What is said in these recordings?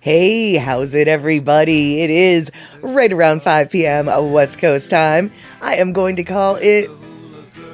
Hey, how's it, everybody? It is right around 5 p.m. West Coast time. I am going to call it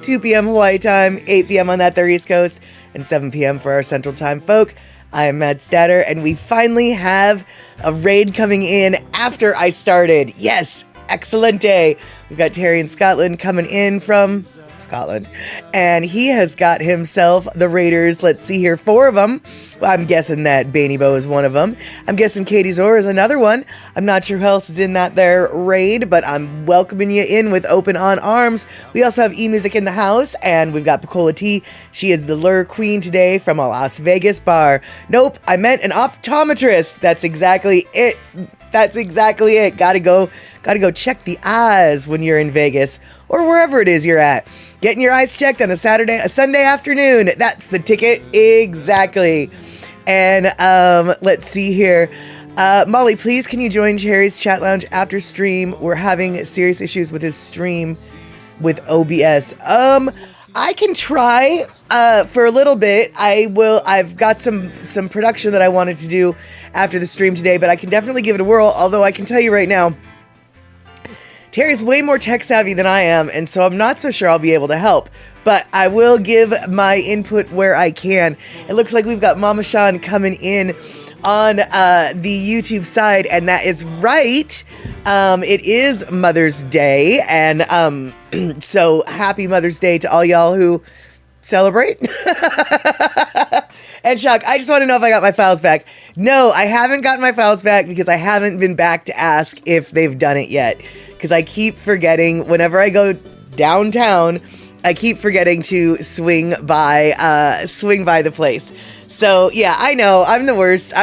2 p.m. Hawaii time, 8 p.m. on that their East Coast, and 7 p.m. for our Central Time folk. I am Matt Statter, and we finally have a raid coming in after I started. Yes, excellent day. We've got Terry in Scotland coming in from Scotland, and he has got himself the Raiders. Let's see here, 4 of them. Well, I'm guessing that Bainy Bo is one of them. I'm guessing Katie Zor is another one. I'm not sure who else is in that there raid, but I'm welcoming you in with open on arms. We also have E-Music in the house, and we've got Pacola T. She is the lure queen today from a Las Vegas bar. Nope, I meant an optometrist. That's exactly it. Gotta go check the eyes when you're in Vegas or wherever it is you're at. Getting your eyes checked on a Sunday afternoon. That's the ticket. Exactly. And let's see here. Molly, please, can you join Cherry's chat lounge after stream? We're having serious issues with his stream with OBS. I can try for a little bit. I've got some production that I wanted to do after the stream today, but I can definitely give it a whirl. Although I can tell you right now, Terry's way more tech savvy than I am, and so I'm not so sure I'll be able to help. But I will give my input where I can. It looks like we've got Mama Sean coming in on the YouTube side, and that is right. It is Mother's Day, and so happy Mother's Day to all y'all who celebrate. And Chuck, I just want to know if I got my files back. No, I haven't gotten my files back because I haven't been back to ask if they've done it yet. Because I keep forgetting whenever I go downtown, I keep forgetting to swing by the place. So yeah, I know I'm the worst,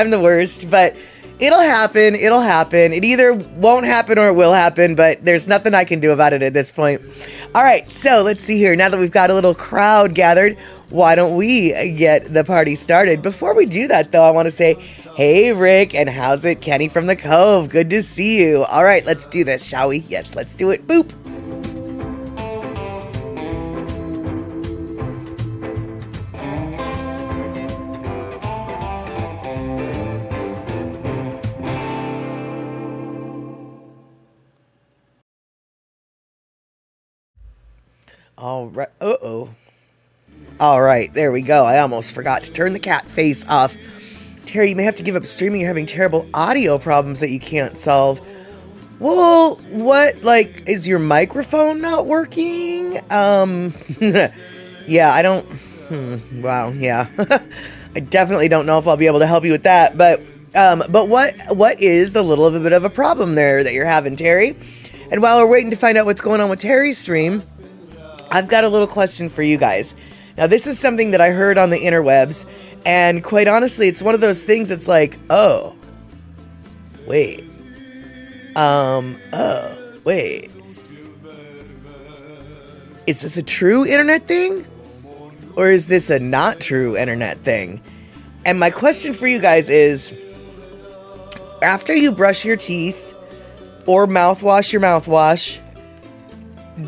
but it'll happen. It either won't happen or it will happen, but there's nothing I can do about it at this point. All right, so let's see here. Now that we've got a little crowd gathered, why don't we get the party started? Before we do that, though, I want to say, hey, Rick, and how's it? Kenny from the Cove. Good to see you. All right, let's do this, shall we? Yes, let's do it. Boop. All right. Uh-oh. All right, there we go. I almost forgot to turn the cat face off. Terry, you may have to give up streaming. You're having terrible audio problems that you can't solve. Well, what, like, is your microphone not working? Yeah, I don't, wow, yeah. I definitely don't know if I'll be able to help you with that, but what is the little bit of a problem there that you're having, Terry? And while we're waiting to find out what's going on with Terry's stream, I've got a little question for you guys. Now, this is something that I heard on the interwebs, and quite honestly, it's one of those things that's like, oh, wait. Is this a true internet thing? Or is this a not true internet thing? And my question for you guys is, after you brush your teeth or mouthwash your mouthwash,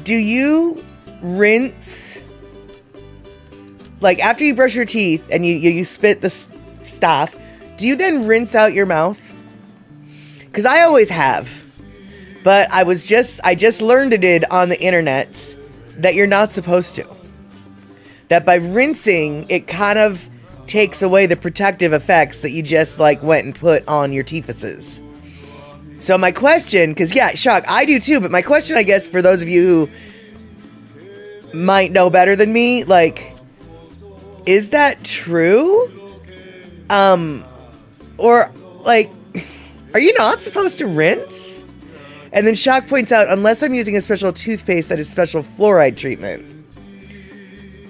do you rinse, like after you brush your teeth and you spit the stuff, do you then rinse out your mouth? Because I always have, but I just learned it on the internet that you're not supposed to. That by rinsing, it kind of takes away the protective effects that you just like went and put on your teethuses. So my question, because yeah, Shock, I do too, but my question, I guess, for those of you who might know better than me, like, is that true? Or like, are you not supposed to rinse? And then Shock points out, unless I'm using a special toothpaste that is special fluoride treatment.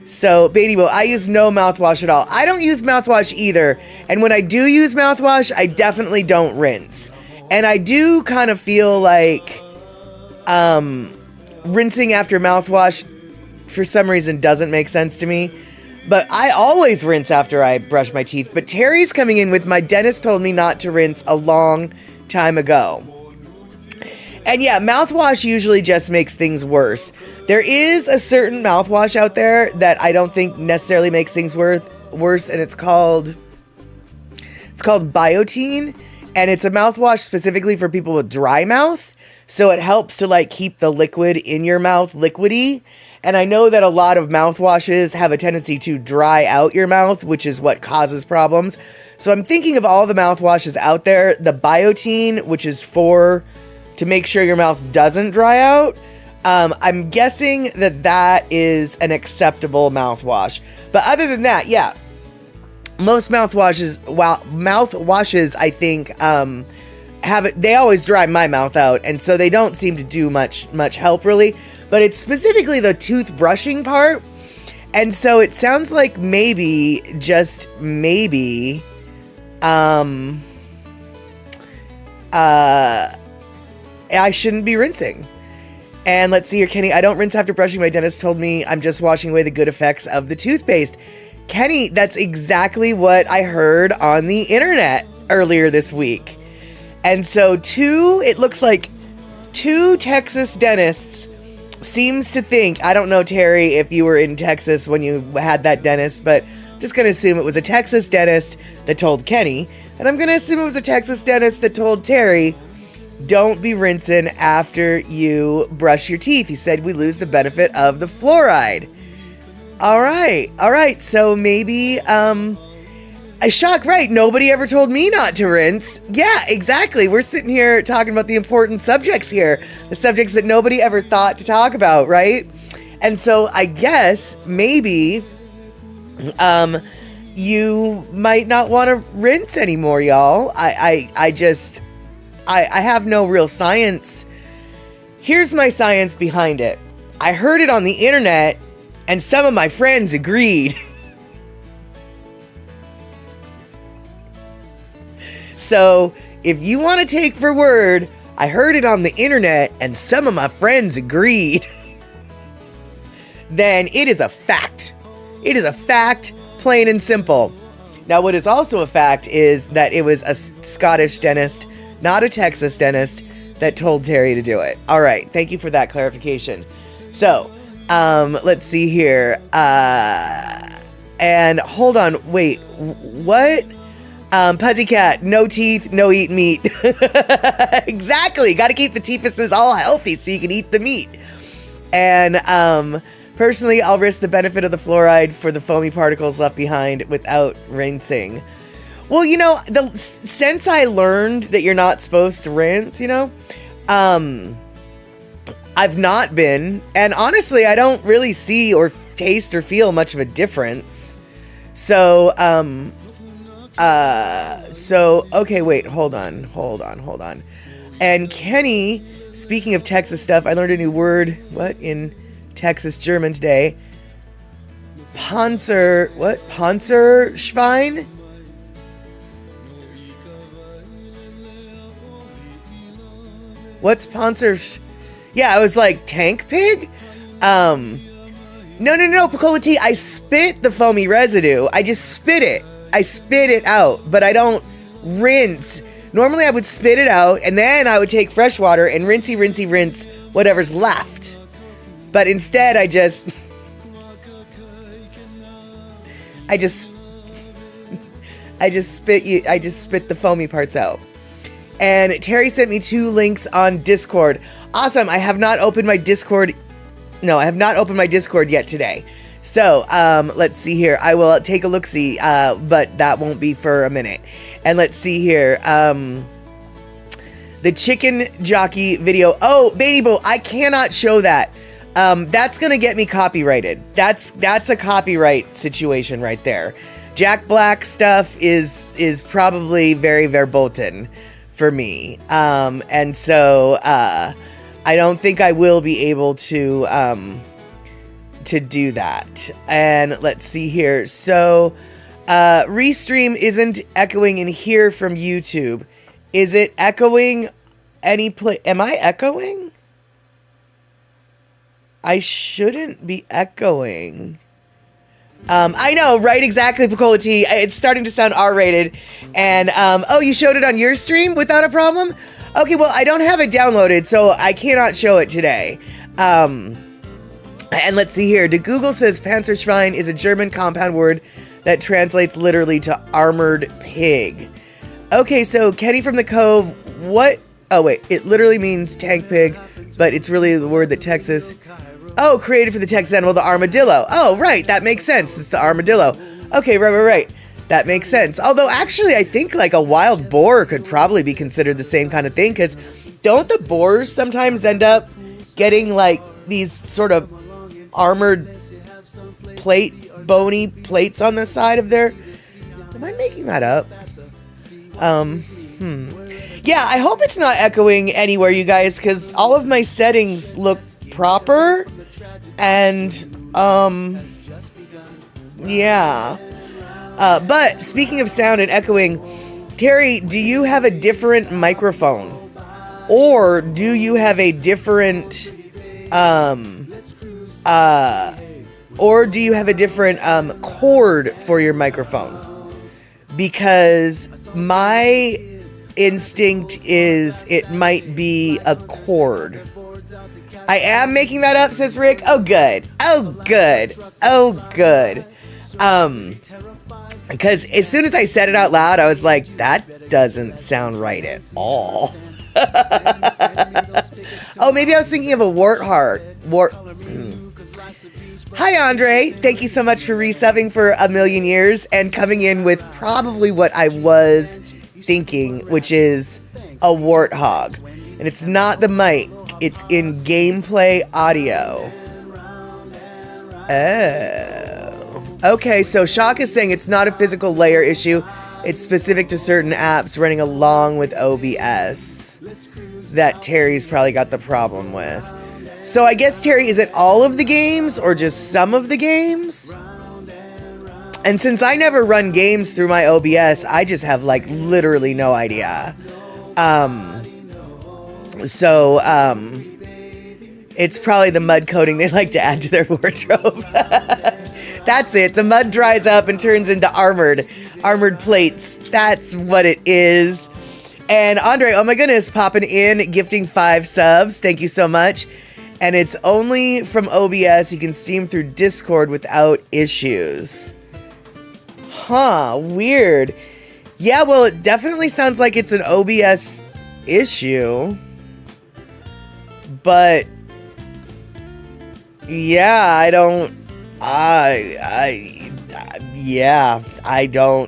So, Baby Bo, I use no mouthwash at all. I don't use mouthwash either. And when I do use mouthwash, I definitely don't rinse. And I do kind of feel like rinsing after mouthwash for some reason doesn't make sense to me. But I always rinse after I brush my teeth. But Terry's coming in with, my dentist told me not to rinse a long time ago. And yeah, mouthwash usually just makes things worse. There is a certain mouthwash out there that I don't think necessarily makes things worse, and it's called Biotine. And it's a mouthwash specifically for people with dry mouth. So it helps to like keep the liquid in your mouth liquidy. And I know that a lot of mouthwashes have a tendency to dry out your mouth, which is what causes problems. So I'm thinking of all the mouthwashes out there, the Biotine, which is to make sure your mouth doesn't dry out. I'm guessing that is an acceptable mouthwash. But other than that, yeah, most mouthwashes, I think, they always dry my mouth out, and so they don't seem to do much help really. But it's specifically the toothbrushing part, and so it sounds like maybe, just maybe, I shouldn't be rinsing. And let's see here, Kenny, I don't rinse after brushing. My dentist told me I'm just washing away the good effects of the toothpaste. Kenny, that's exactly what I heard on the internet earlier this week. And so it looks like two Texas dentists seems to think, I don't know, Terry, if you were in Texas when you had that dentist, but I'm just going to assume it was a Texas dentist that told Kenny, and I'm going to assume it was a Texas dentist that told Terry, don't be rinsing after you brush your teeth. He said we lose the benefit of the fluoride. All right. So maybe, a shock, right? Nobody ever told me not to rinse. Yeah, exactly. We're sitting here talking about the important subjects here, the subjects that nobody ever thought to talk about, right? And so I guess maybe, you might not want to rinse anymore, y'all. I have no real science. Here's my science behind it. I heard it on the internet, and some of my friends agreed. So if you want to take for word, I heard it on the internet, and some of my friends agreed, then it is a fact. It is a fact, plain and simple. Now, what is also a fact is that it was a Scottish dentist, not a Texas dentist, that told Terry to do it. All right. Thank you for that clarification. So, let's see here. And hold on. Wait, what? Pussycat, no teeth, no eat meat. Exactly. Got to keep the teethuses all healthy so you can eat the meat. And, personally, I'll risk the benefit of the fluoride for the foamy particles left behind without rinsing. Well, since I learned that you're not supposed to rinse, I've not been, and honestly, I don't really see or taste or feel much of a difference. So, okay, wait, hold on. And Kenny, speaking of Texas stuff, I learned a new word, in Texas German today. Panzerschwein? What's Panzer? Yeah, I was like, tank pig? No, Picola Tea, I spit the foamy residue. I just spit it. I spit it out, but I don't rinse. Normally I would spit it out, and then I would take fresh water and rinse whatever's left. But instead, I just spit the foamy parts out. And Terry sent me 2 links on Discord. Awesome. I have not opened my Discord. No, I have not opened my Discord yet today. So, let's see here. I will take a look-see, but that won't be for a minute. And let's see here. The chicken jockey video. Oh, Baby Boo, I cannot show that. That's going to get me copyrighted. That's a copyright situation right there. Jack Black stuff is probably very verboten for me. And so, I don't think I will be able to do that. And let's see here. So, Restream isn't echoing in here from YouTube. Is it echoing any place? Am I echoing? I shouldn't be echoing. I know, right? Exactly, Picola T. It's starting to sound R-rated. And, oh, you showed it on your stream without a problem? Okay, well, I don't have it downloaded, so I cannot show it today. And let's see here. The Google says Panzerschwein is a German compound word that translates literally to armored pig. Okay, so Kenny from the Cove, what? Oh, wait, it literally means tank pig, but it's really the word that Texas... Oh, created for the Texas animal, the armadillo. Oh, right, that makes sense. It's the armadillo. Okay, right. That makes sense. Although, actually, I think like a wild boar could probably be considered the same kind of thing, because don't the boars sometimes end up getting like these sort of armored bony plates on the side of their... Am I making that up? Yeah, I hope it's not echoing anywhere, you guys, because all of my settings look proper, and, yeah. But, speaking of sound and echoing, Terry, do you have a different microphone? Or do you have a different, cord for your microphone? Because my instinct is it might be a cord. I am making that up, says Rick. Oh, good. Because as soon as I said it out loud, I was like, that doesn't sound right at all. Oh, maybe I was thinking of a warthog. Hi, Andre. Thank you so much for resubbing for a million years and coming in with probably what I was thinking, which is a warthog. And it's not the mic. It's in gameplay audio. Oh. Okay, so Shock is saying it's not a physical layer issue. It's specific to certain apps running along with OBS that Terry's probably got the problem with. So I guess, Terry, is it all of the games or just some of the games? And since I never run games through my OBS, I just have like literally no idea. It's probably the mud coating they like to add to their wardrobe. That's it. The mud dries up and turns into armored plates. That's what it is. And Andre, oh my goodness, popping in, gifting 5 subs. Thank you so much. And it's only from OBS. You can stream through Discord without issues. Huh, weird. Yeah, well, it definitely sounds like it's an OBS issue. But yeah, I don't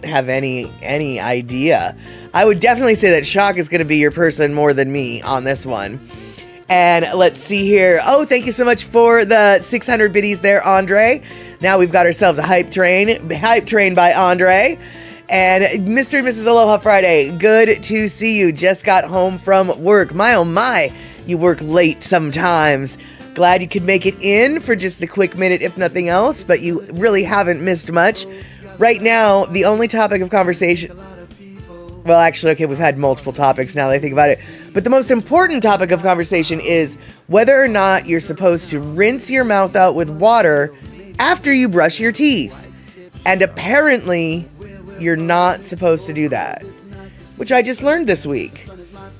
have any idea. I would definitely say that Shock is going to be your person more than me on this one. And let's see here. Oh, thank you so much for the 600 biddies there, Andre. Now we've got ourselves a hype train by Andre. And Mr. and Mrs. Aloha Friday, good to see you. Just got home from work. My oh my, you work late sometimes. Glad you could make it in for just a quick minute, if nothing else, but you really haven't missed much. Right now, the only topic of conversation... Well, actually, okay, we've had multiple topics now that I think about it. But the most important topic of conversation is whether or not you're supposed to rinse your mouth out with water after you brush your teeth. And apparently, you're not supposed to do that, which I just learned this week.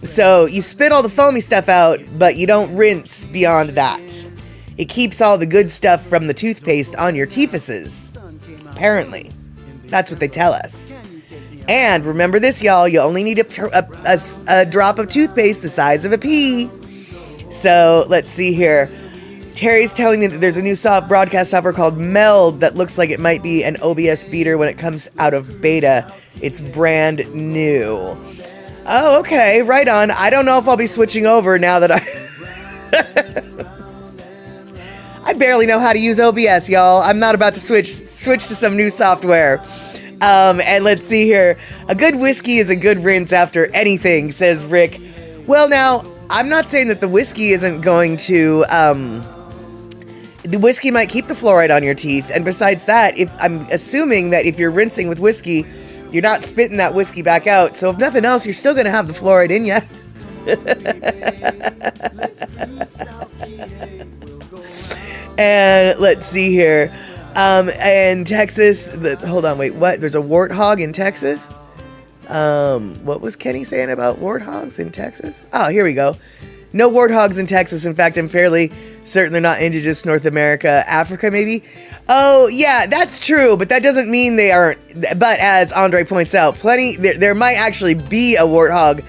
So you spit all the foamy stuff out, but you don't rinse beyond that. It keeps all the good stuff from the toothpaste on your teethuses. Apparently. That's what they tell us. And remember this, y'all, you only need a drop of toothpaste the size of a pea. So let's see here. Terry's telling me that there's a new broadcast software called Meld that looks like it might be an OBS beater when it comes out of beta. It's brand new. Oh, okay, right on. I don't know if I'll be switching over now that I barely know how to use OBS, y'all. I'm not about to switch to some new software. And let's see here. A good whiskey is a good rinse after anything, says Rick. Well, now, I'm not saying that the whiskey isn't going to, the whiskey might keep the fluoride on your teeth. And besides that, I'm assuming that if you're rinsing with whiskey, you're not spitting that whiskey back out. So if nothing else, you're still going to have the fluoride in you. And let's see here. In Texas, hold on, wait, what? There's a warthog in Texas? What was Kenny saying about warthogs in Texas? Oh, here we go. No warthogs in Texas. In fact, I'm fairly Certainly not indigenous North America, Africa maybe. Oh yeah, that's true, but that doesn't mean they aren't. But as Andre points out, there might actually be a warthog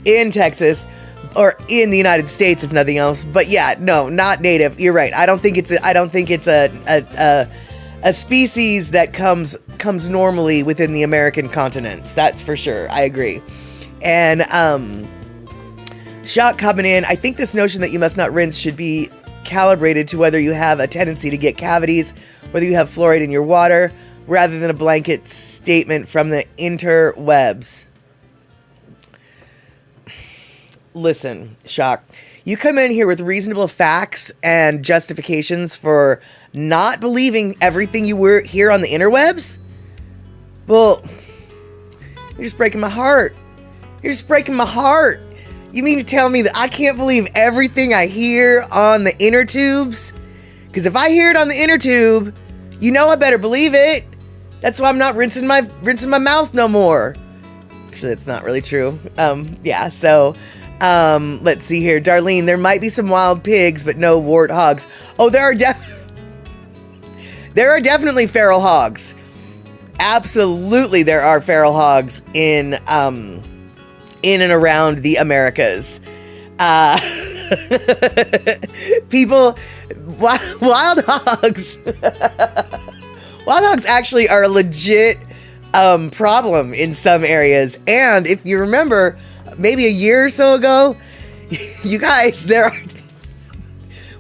in Texas or in the United States, if nothing else. But yeah, no, not native. You're right. I don't think it's a species that comes normally within the American continents. That's for sure. I agree. And Shock coming in. I think this notion that you must not rinse should be calibrated to whether you have a tendency to get cavities, whether you have fluoride in your water, rather than a blanket statement from the interwebs. Listen, Shock, you come in here with reasonable facts and justifications for not believing everything you hear on the interwebs? Well, you're just breaking my heart. You're just breaking my heart. You mean to tell me that I can't believe everything I hear on the inner tubes? Because if I hear it on the inner tube, you know I better believe it. That's why I'm not rinsing my mouth no more. Actually, that's not really true. Yeah, so let's see here. Darlene, there might be some wild pigs, but no warthogs. Oh, there are definitely feral hogs. Absolutely, there are feral hogs in and around the Americas. People, wild hogs. Wild hogs actually are a legit problem in some areas. And if you remember, maybe a year or so ago, you guys,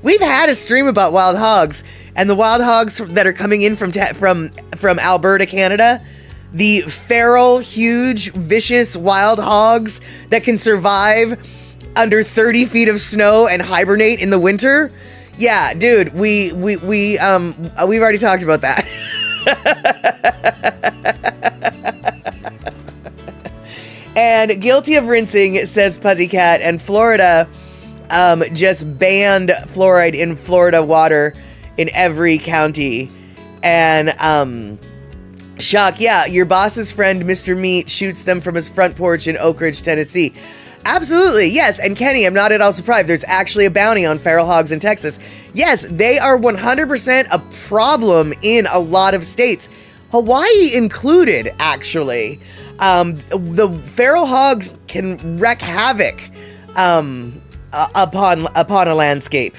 we've had a stream about wild hogs, and the wild hogs that are coming in from Alberta, Canada. The feral, huge, vicious wild hogs that can survive under 30 feet of snow and hibernate in the winter. Yeah, dude, we've already talked about that. And guilty of rinsing, says Puzzycat, and Florida just banned fluoride in Florida water in every county. And Shock, yeah, your boss's friend, Mr. Meat, shoots them from his front porch in Oak Ridge, Tennessee. Absolutely, yes. And Kenny, I'm not at all surprised. There's actually a bounty on feral hogs in Texas. Yes, they are 100% a problem in a lot of states. Hawaii included, actually. The feral hogs can wreak havoc upon a landscape.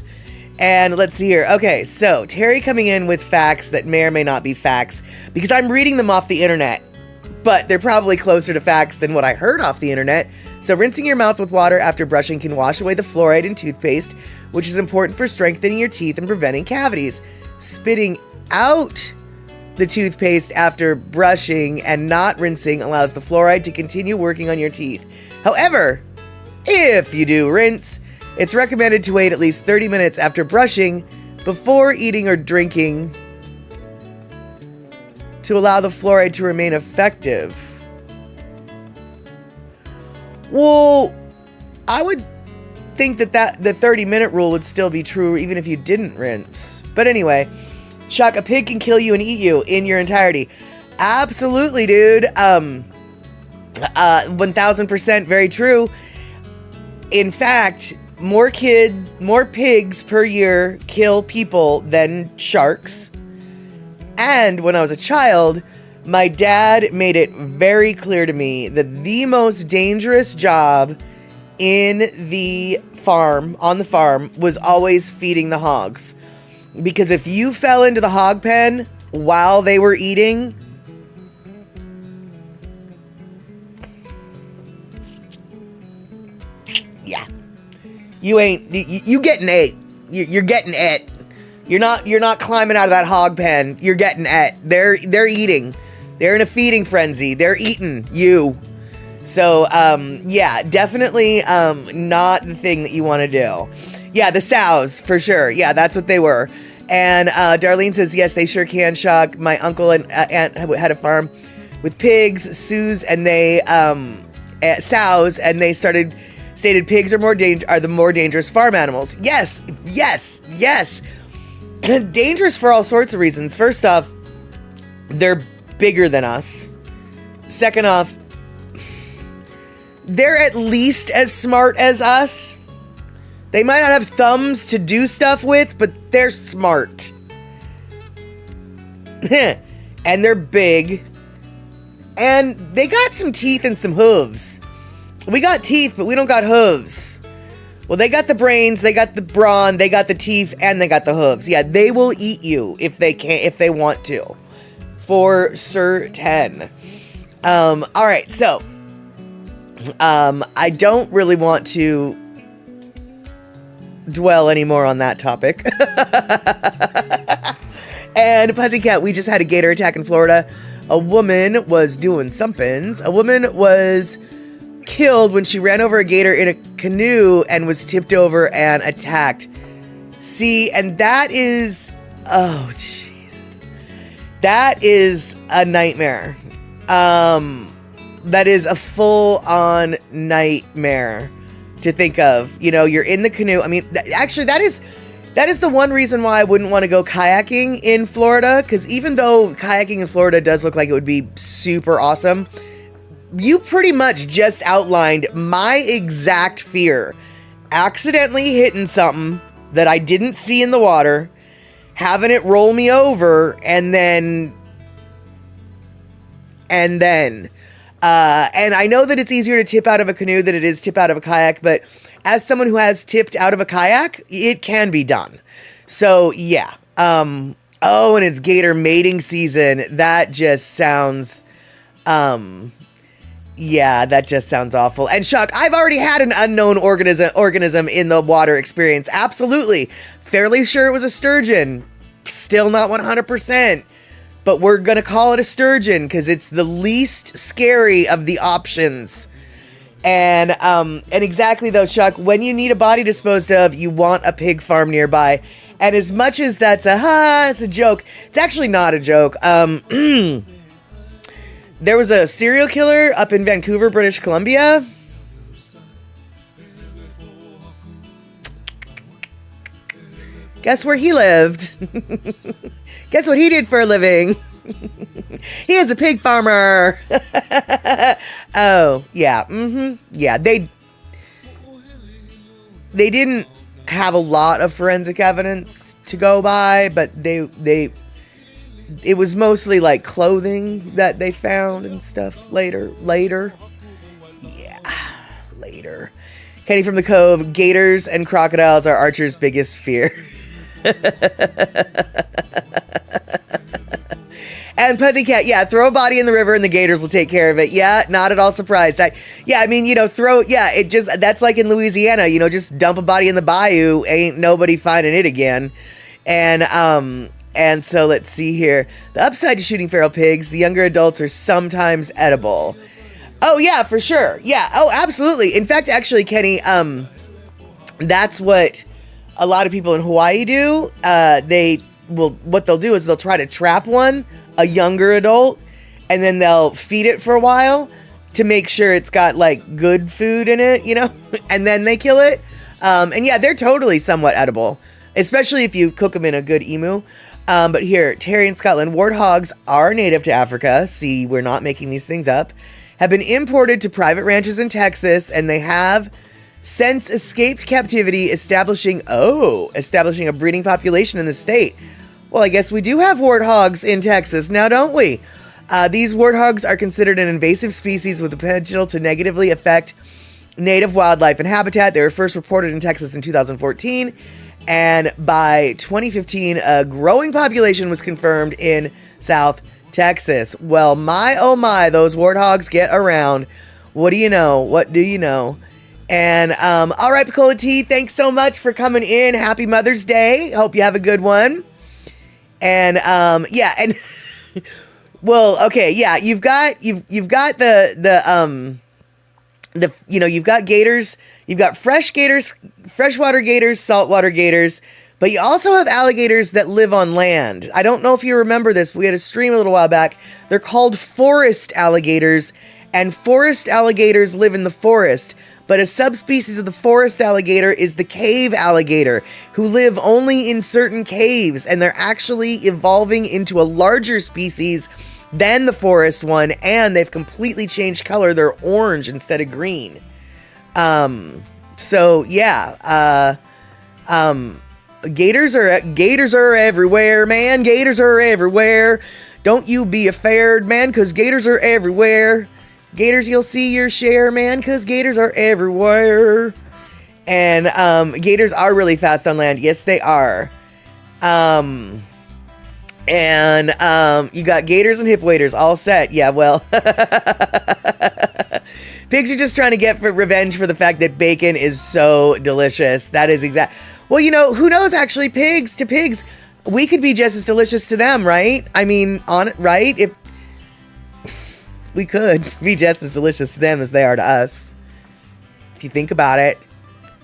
And let's see here. Okay, so Terry coming in with facts that may or may not be facts, because I'm reading them off the internet, but they're probably closer to facts than what I heard off the internet. So rinsing your mouth with water after brushing can wash away the fluoride in toothpaste, which is important for strengthening your teeth and preventing cavities. Spitting out the toothpaste after brushing and not rinsing allows the fluoride to continue working on your teeth. However, if you do rinse, it's recommended to wait at least 30 minutes after brushing before eating or drinking to allow the fluoride to remain effective. Well, I would think that the 30-minute rule would still be true even if you didn't rinse. But anyway, Shock, a pig can kill you and eat you in your entirety. Absolutely, dude. 1000% very true. In fact, more pigs per year kill people than sharks. And when I was a child, my dad made it very clear to me that the most dangerous job on the farm was always feeding the hogs. Because if you fell into the hog pen while they were eating, yeah, you getting ate. You're getting ate. You're not climbing out of that hog pen. You're getting ate. They're eating. They're in a feeding frenzy. They're eating you. So yeah, definitely not the thing that you want to do. Yeah, the sows, for sure. Yeah, that's what they were. And Darlene says, yes, they sure can, Shock. My uncle and aunt had a farm with pigs, sows, and sows, and they stated pigs are the more dangerous farm animals. Yes. Dangerous for all sorts of reasons. First off, they're bigger than us. Second off, they're at least as smart as us. They might not have thumbs to do stuff with, but they're smart. And they're big. And they got some teeth and some hooves. We got teeth, but we don't got hooves. Well, they got the brains, they got the brawn, they got the teeth, and they got the hooves. Yeah, they will eat you if they want to. For certain. All right, so I don't really want to dwell anymore on that topic. And Pussycat, we just had a gator attack in Florida. A woman was doing somethings. A woman was killed when she ran over a gator in a canoe and was tipped over and attacked. See, and that is, oh Jesus, that is a nightmare. That is a full-on nightmare to think of. You know, you're in the canoe. I mean, actually, that is the one reason why I wouldn't want to go kayaking in Florida, because even though kayaking in Florida does look like it would be super awesome, you pretty much just outlined my exact fear. Accidentally hitting something that I didn't see in the water, having it roll me over, and I know that it's easier to tip out of a canoe than it is tip out of a kayak, but as someone who has tipped out of a kayak, it can be done. So yeah. Oh, and it's gator mating season. That just sounds, yeah, that just sounds awful. And Chuck, I've already had an unknown organism in the water experience. Absolutely. Fairly sure it was a sturgeon. Still not 100%. But we're going to call it a sturgeon because it's the least scary of the options. And exactly though, Chuck, when you need a body disposed of, you want a pig farm nearby. And as much as it's a joke, it's actually not a joke. There was a serial killer up in Vancouver, British Columbia. Guess where he lived? Guess what he did for a living? He is a pig farmer. Oh, yeah. Yeah, they didn't have a lot of forensic evidence to go by, but it was mostly like clothing that they found and stuff later. Yeah, later. Kenny from the Cove, gators and crocodiles are Archer's biggest fear. And Pussycat, yeah, throw a body in the river and the gators will take care of it. Yeah, not at all surprised. That's like in Louisiana, just dump a body in the bayou, ain't nobody finding it again. And so let's see here. The upside to shooting feral pigs, the younger adults are sometimes edible. Oh yeah, for sure. Yeah. Oh, absolutely. In fact, actually, Kenny, that's what a lot of people in Hawaii do. What they'll do is they'll try to trap a younger adult, and then they'll feed it for a while to make sure it's got like good food in it, and then they kill it. And yeah, they're totally somewhat edible, especially if you cook them in a good emu. But here, Terry in Scotland, warthogs are native to Africa. See, we're not making these things up. Have been imported to private ranches in Texas, and they have since escaped captivity, establishing a breeding population in the state. Well, I guess we do have warthogs in Texas now, don't we? These warthogs are considered an invasive species with the potential to negatively affect native wildlife and habitat. They were first reported in Texas in 2014, and by 2015, a growing population was confirmed in South Texas. Well, my oh my, those warthogs get around. What do you know? What do you know? And all right, Picola T, thanks so much for coming in. Happy Mother's Day. Hope you have a good one. And yeah, and well, okay, yeah, you've got you've got you've got gators, you've got freshwater gators, saltwater gators, but you also have alligators that live on land. I don't know if you remember this, but we had a stream a little while back. They're called forest alligators, and forest alligators live in the forest. But a subspecies of the forest alligator is the cave alligator, who live only in certain caves, and they're actually evolving into a larger species than the forest one, and they've completely changed color. They're orange instead of green. So yeah, gators are everywhere, man. Gators are everywhere. Don't you be afraid, man, because gators are everywhere. Gators, you'll see your share, man, because gators are everywhere. And gators are really fast on land. Yes, they are. You got gators and hip waders all set. Yeah, well, pigs are just trying to get revenge for the fact that bacon is so delicious. That is exact. Well, you know, who knows, actually, pigs, we could be just as delicious to them, right? I mean, right? If we could be just as delicious to them as they are to us. If you think about it.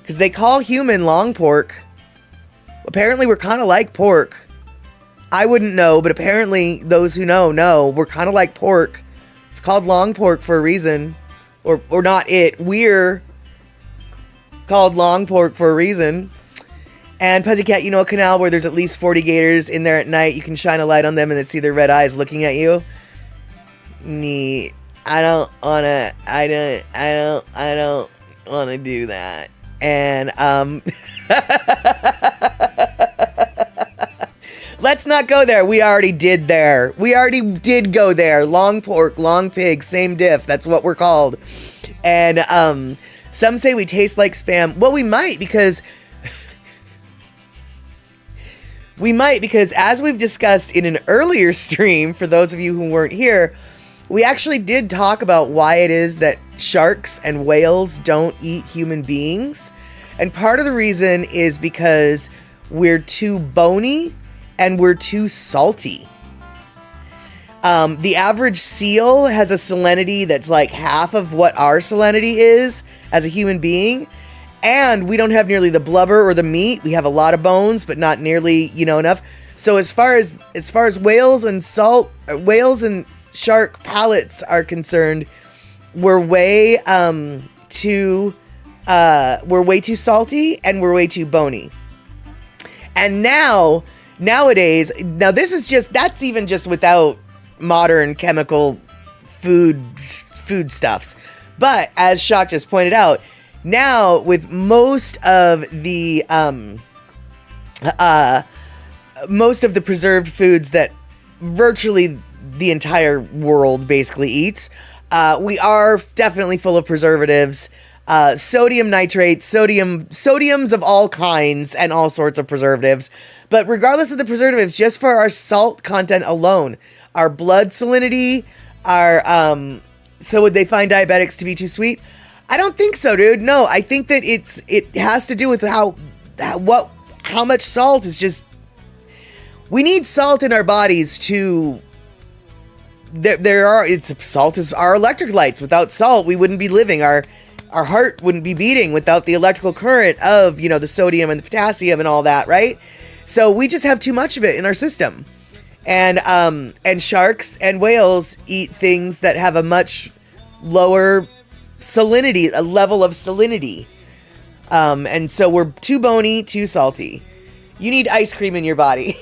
Because they call human long pork. Apparently, we're kind of like pork. I wouldn't know, but apparently those who know. We're kind of like pork. It's called long pork for a reason. Or not it. We're called long pork for a reason. And Pussycat, you know a canal where there's at least 40 gators in there at night. You can shine a light on them and see their red eyes looking at you. Neat. I don't wanna do that. And let's not go there. We already did go there. Long pork, long pig, same diff. That's what we're called. And some say we taste like spam. Well, we might because as we've discussed in an earlier stream, for those of you who weren't here, we actually did talk about why it is that sharks and whales don't eat human beings. And part of the reason is because we're too bony and we're too salty. The average seal has a salinity that's like half of what our salinity is as a human being. And we don't have nearly the blubber or the meat. We have a lot of bones, but not nearly, enough. So as far as whales and shark palates are concerned, we're way too salty and we're way too bony. And nowadays, that's even just without modern chemical foodstuffs. But as Shock just pointed out, now with most of the preserved foods that virtually the entire world basically eats, we are definitely full of preservatives, sodium nitrates, sodiums of all kinds, and all sorts of preservatives. But regardless of the preservatives, just for our salt content alone, our blood salinity, so would they find diabetics to be too sweet? I don't think so, dude. No, I think that it has to do with how much salt is just. We need salt in our bodies to. Salt is our electric lights. Without salt, we wouldn't be living. Our heart wouldn't be beating without the electrical current of, the sodium and the potassium and all that, right? So we just have too much of it in our system. And sharks and whales eat things that have a much lower salinity, a level of salinity. And so we're too bony, too salty. You need ice cream in your body.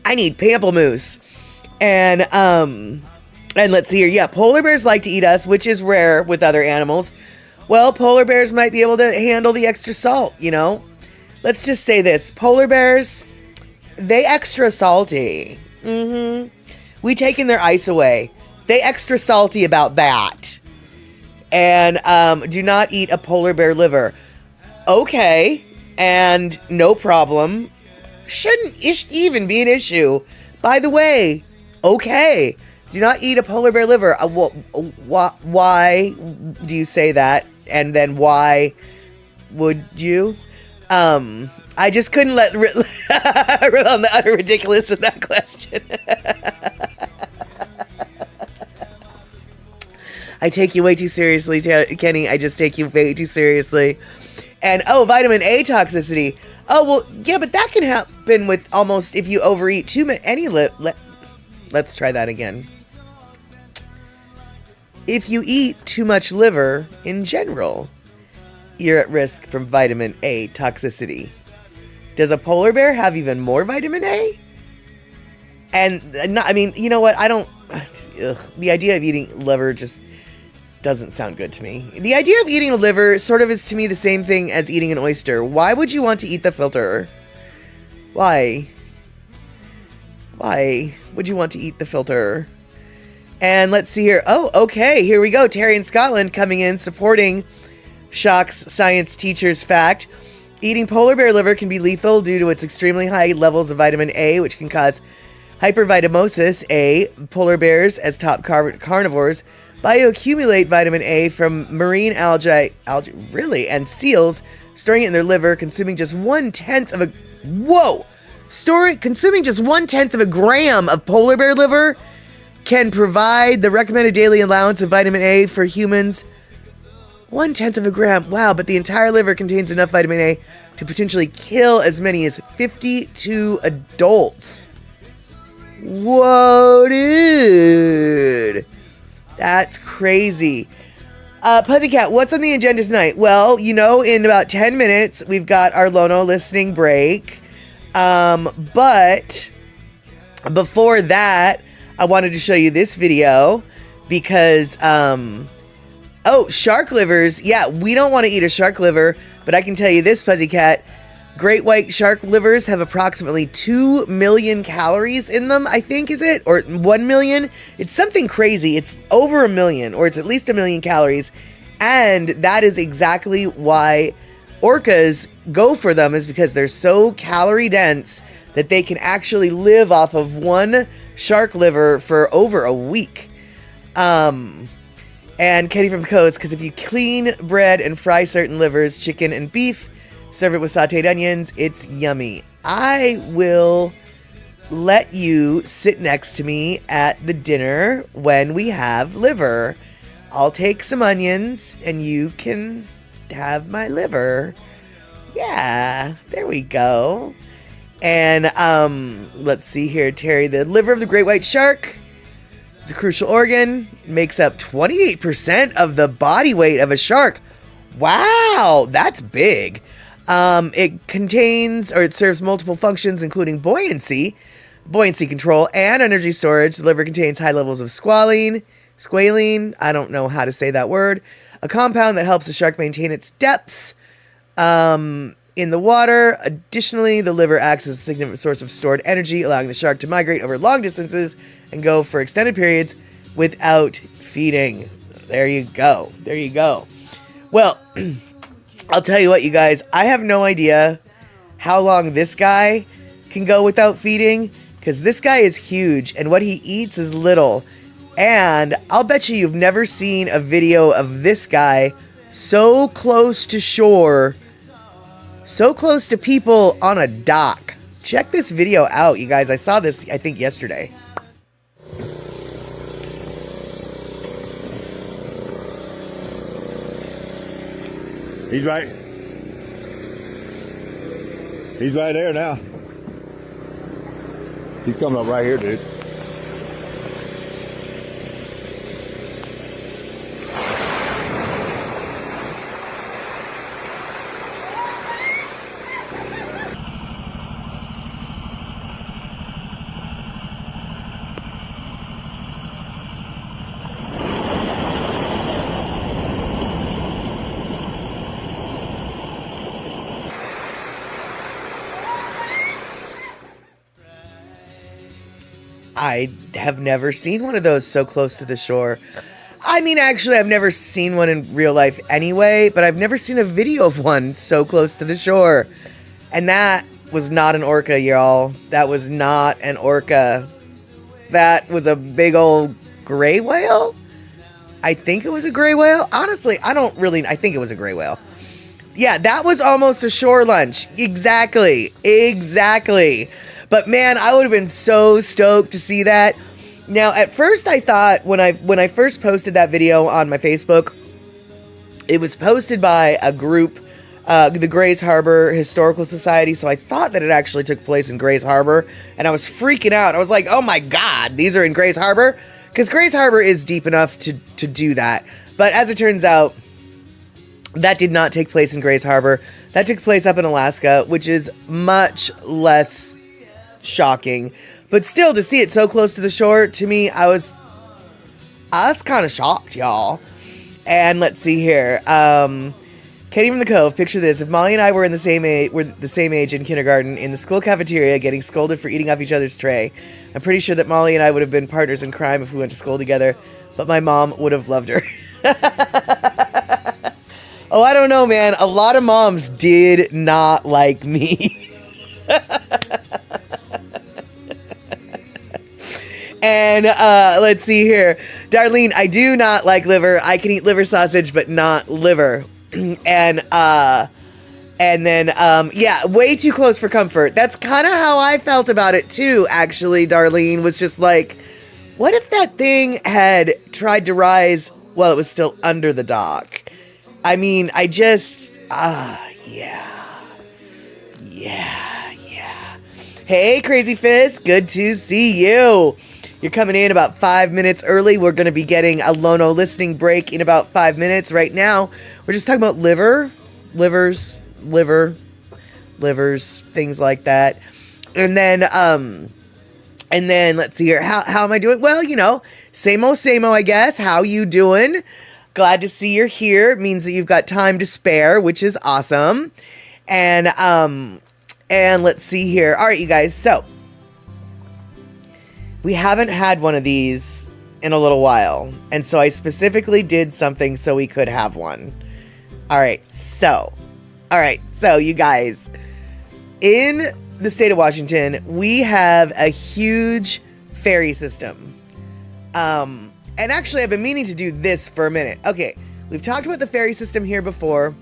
I need pamplemousse. And let's see here. Yeah, polar bears like to eat us, which is rare with other animals. Well, polar bears might be able to handle the extra salt, Let's just say this. Polar bears, they extra salty. We taken their ice away. They extra salty about that. And do not eat a polar bear liver. Okay, and no problem. Shouldn't even be an issue. By the way, okay, do not eat a polar bear liver. Why do you say that? And then why would you? I just couldn't let on the utter ridiculous of that question. I take you way too seriously, Kenny. I just take you way too seriously. And vitamin A toxicity. Oh, well, yeah, but that can happen with almost if you overeat too many. Let's try that again. If you eat too much liver in general, you're at risk from vitamin A toxicity. Does a polar bear have even more vitamin A? And I mean, you know what? I don't the idea of eating liver just doesn't sound good to me. The idea of eating a liver sort of is to me the same thing as eating an oyster. Why would you want to eat the filter? Why? Why would you want to eat the filter? And let's see here. Oh, okay. Here we go. Terry in Scotland coming in, supporting Shock's science teacher's fact. Eating polar bear liver can be lethal due to its extremely high levels of vitamin A, which can cause hypervitamosis. Polar bears, as top carnivores, bioaccumulate vitamin A from marine algae, really, and seals, storing it in their liver. Consuming just 1/10 of a gram of polar bear liver can provide the recommended daily allowance of vitamin A for humans. 1/10 of a gram. Wow, but the entire liver contains enough vitamin A to potentially kill as many as 52 adults. Whoa, dude. That's crazy. Pussycat, what's on the agenda tonight? Well, in about 10 minutes, we've got our Lono listening break. But before that, I wanted to show you this video because, shark livers. Yeah, we don't want to eat a shark liver, but I can tell you this, Pussycat. Great white shark livers have approximately 2 million calories in them, I think, is it? Or 1 million? It's something crazy. It's over 1 million, or it's at least 1 million calories. And that is exactly why orcas go for them, is because they're so calorie dense that they can actually live off of one shark liver for over a week. And Kenny from the Coast, because if you clean bread and fry certain livers, chicken and beef, serve it with sauteed onions, it's yummy. I will let you sit next to me at the dinner when we have liver. I'll take some onions and you can have my liver. Yeah, there we go. And let's see here, Terry. The liver of the great white shark is a crucial organ. It makes up 28% of the body weight of a shark. Wow, that's big. It contains, or it serves multiple functions, including buoyancy control, and energy storage. The liver contains high levels of squalene, I don't know how to say that word, a compound that helps the shark maintain its depths in the water. Additionally, the liver acts as a significant source of stored energy, allowing the shark to migrate over long distances and go for extended periods without feeding. There you go. Well, I'll tell you what, you guys, I have no idea how long this guy can go without feeding, because this guy is huge and what he eats is little. And I'll bet you've never seen a video of this guy so close to shore, so close to people on a dock. Check this video out, you guys. I saw this, I think, yesterday. He's right there now. He's coming up right here, dude. I have never seen one of those so close to the shore. I mean, actually, I've never seen one in real life anyway, but I've never seen a video of one so close to the shore. And that was not an orca, y'all. That was not an orca. That was a big old gray whale? I think it was a gray whale. Honestly, I think it was a gray whale. Yeah, that was almost a shore lunch. Exactly. But man, I would have been so stoked to see that. Now, at first I thought when I first posted that video on my Facebook, it was posted by a group, the Grays Harbor Historical Society. So I thought that it actually took place in Grays Harbor, and I was freaking out. I was like, oh my God, these are in Grays Harbor? Because Grays Harbor is deep enough to do that. But as it turns out, that did not take place in Grays Harbor. That took place up in Alaska, which is much less shocking. But still, to see it so close to the shore, to me, I was kind of shocked, y'all. And let's see here. Kenny from the Cove, picture this. If Molly and I were the same age in kindergarten, in the school cafeteria, getting scolded for eating off each other's tray, I'm pretty sure that Molly and I would have been partners in crime if we went to school together, but my mom would have loved her. Oh, I don't know, man. A lot of moms did not like me. And let's see here. Darlene, I do not like liver. I can eat liver sausage, but not liver. And then, yeah, way too close for comfort. That's kind of how I felt about it too, actually, Darlene, was just like, what if that thing had tried to rise while it was still under the dock? I mean, I just, yeah. Hey, Crazy Fist, good to see you. You're coming in about 5 minutes early. We're going to be getting a Lono listening break in about 5 minutes. Right now, we're just talking about livers, things like that. And then let's see here. How am I doing? Well, you know, same old, I guess. How you doing? Glad to see you're here. It means that you've got time to spare, which is awesome. And let's see here. All right, you guys. So we haven't had one of these in a little while. And so I specifically did something so we could have one. All right. So you guys, in the state of Washington, we have a huge ferry system. And actually, I've been meaning to do this for a minute. Okay, we've talked about the ferry system here before.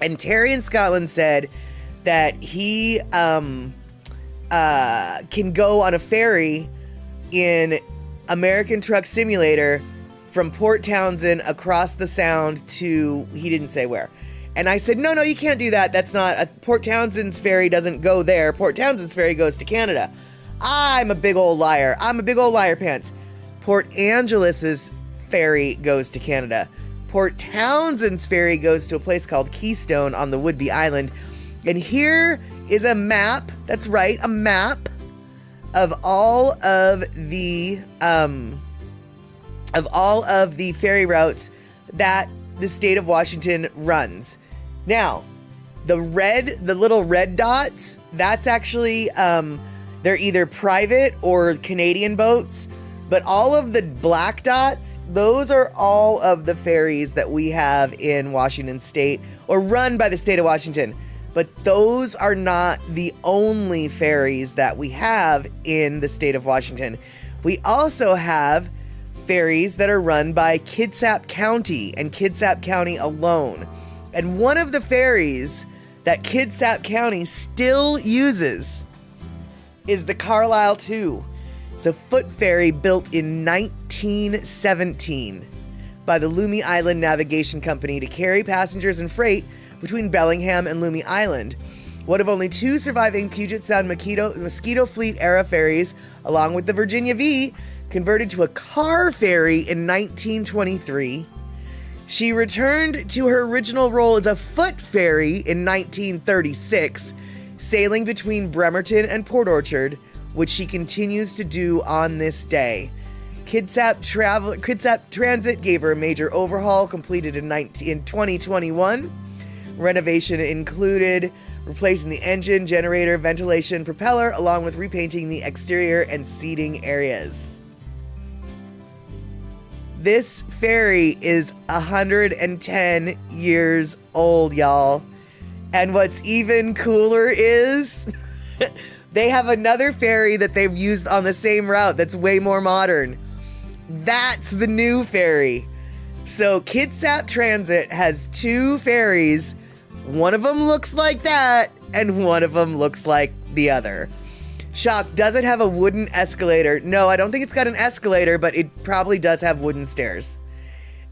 And Terry in Scotland said that he can go on a ferry in American Truck Simulator from Port Townsend across the Sound to, he didn't say where. And I said, no, you can't do that. That's not, Port Townsend's ferry doesn't go there. Port Townsend's ferry goes to Canada. I'm a big old liar. I'm a big old liar pants. Port Angelus's ferry goes to Canada. Port Townsend's ferry goes to a place called Keystone on the Whidbey Island. And here is a map. That's right, a map of all of the ferry routes that the state of Washington runs. Now, the little red dots, that's actually they're either private or Canadian boats. But all of the black dots, those are all of the ferries that we have in Washington State or run by the state of Washington. But those are not the only ferries that we have in the state of Washington. We also have ferries that are run by Kitsap County and Kitsap County alone. And one of the ferries that Kitsap County still uses is the Carlisle 2. It's a foot ferry built in 1917 by the Lummi Island Navigation Company to carry passengers and freight between Bellingham and Lummi Island. One of only two surviving Puget Sound Mosquito Fleet era ferries, along with the Virginia V, converted to a car ferry in 1923. She returned to her original role as a foot ferry in 1936, sailing between Bremerton and Port Orchard, which she continues to do on this day. Kitsap Transit gave her a major overhaul completed in 2021. Renovation included replacing the engine, generator, ventilation, propeller, along with repainting the exterior and seating areas. This ferry is 110 years old, y'all. And what's even cooler is they have another ferry that they've used on the same route that's way more modern. That's the new ferry. So Kitsap Transit has two ferries. One of them looks like that, and one of them looks like the other. Shock, does it have a wooden escalator? No, I don't think it's got an escalator, but it probably does have wooden stairs.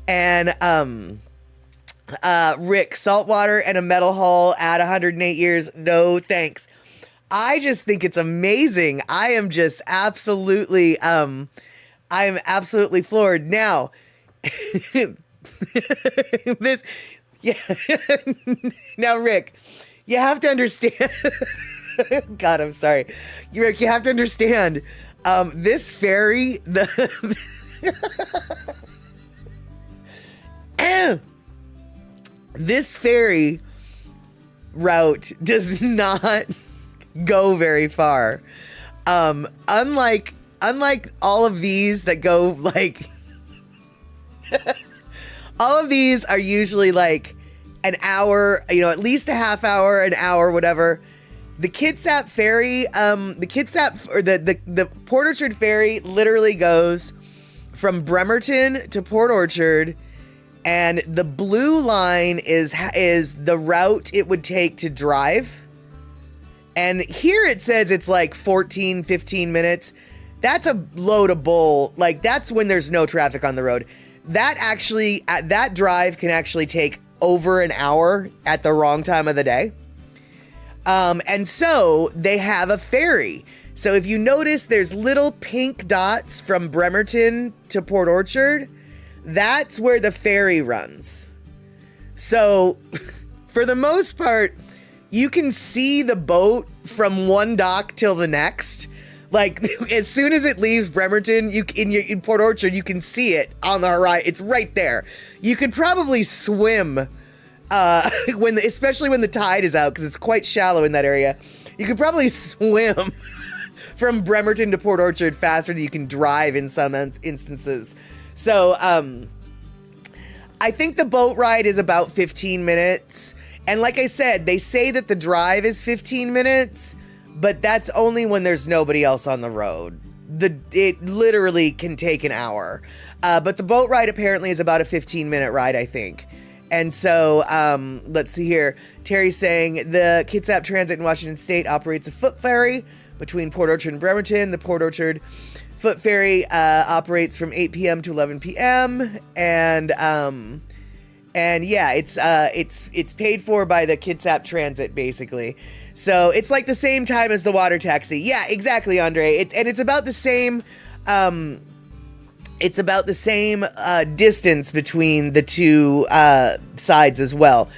And Rick, saltwater and a metal hull at 108 years. No, thanks. I just think it's amazing. I am just absolutely, floored. Now, now, Rick, you have to understand, God, I'm sorry. You have to understand, this ferry, this ferry route does not go very far. Unlike all of these that go like, all of these are usually like an hour, at least a half hour, an hour, whatever. The Kitsap ferry, the Port Orchard ferry literally goes from Bremerton to Port Orchard, and the blue line is the route it would take to drive. And here it says it's like 14, 15 minutes. That's a load of bull. Like, that's when there's no traffic on the road. That drive can actually take over an hour at the wrong time of the day. And so they have a ferry. So if you notice, there's little pink dots from Bremerton to Port Orchard. That's where the ferry runs. So for the most part, you can see the boat from one dock till the next. Like, as soon as it leaves Bremerton, in Port Orchard, you can see it on the horizon. It's right there. You could probably swim, especially when the tide is out, because it's quite shallow in that area. You could probably swim from Bremerton to Port Orchard faster than you can drive in some instances. So, I think the boat ride is about 15 minutes. And like I said, they say that the drive is 15 minutes, but that's only when there's nobody else on the road. It literally can take an hour. But the boat ride apparently is about a 15-minute ride, I think. And so, let's see here. Terry's saying the Kitsap Transit in Washington State operates a foot ferry between Port Orchard and Bremerton. The Port Orchard foot ferry operates from 8 p.m. to 11 p.m. And yeah, it's paid for by the Kitsap Transit, basically. So it's like the same time as the water taxi. Yeah, exactly, Andre. It's about the same. It's about the same distance between the two sides as well.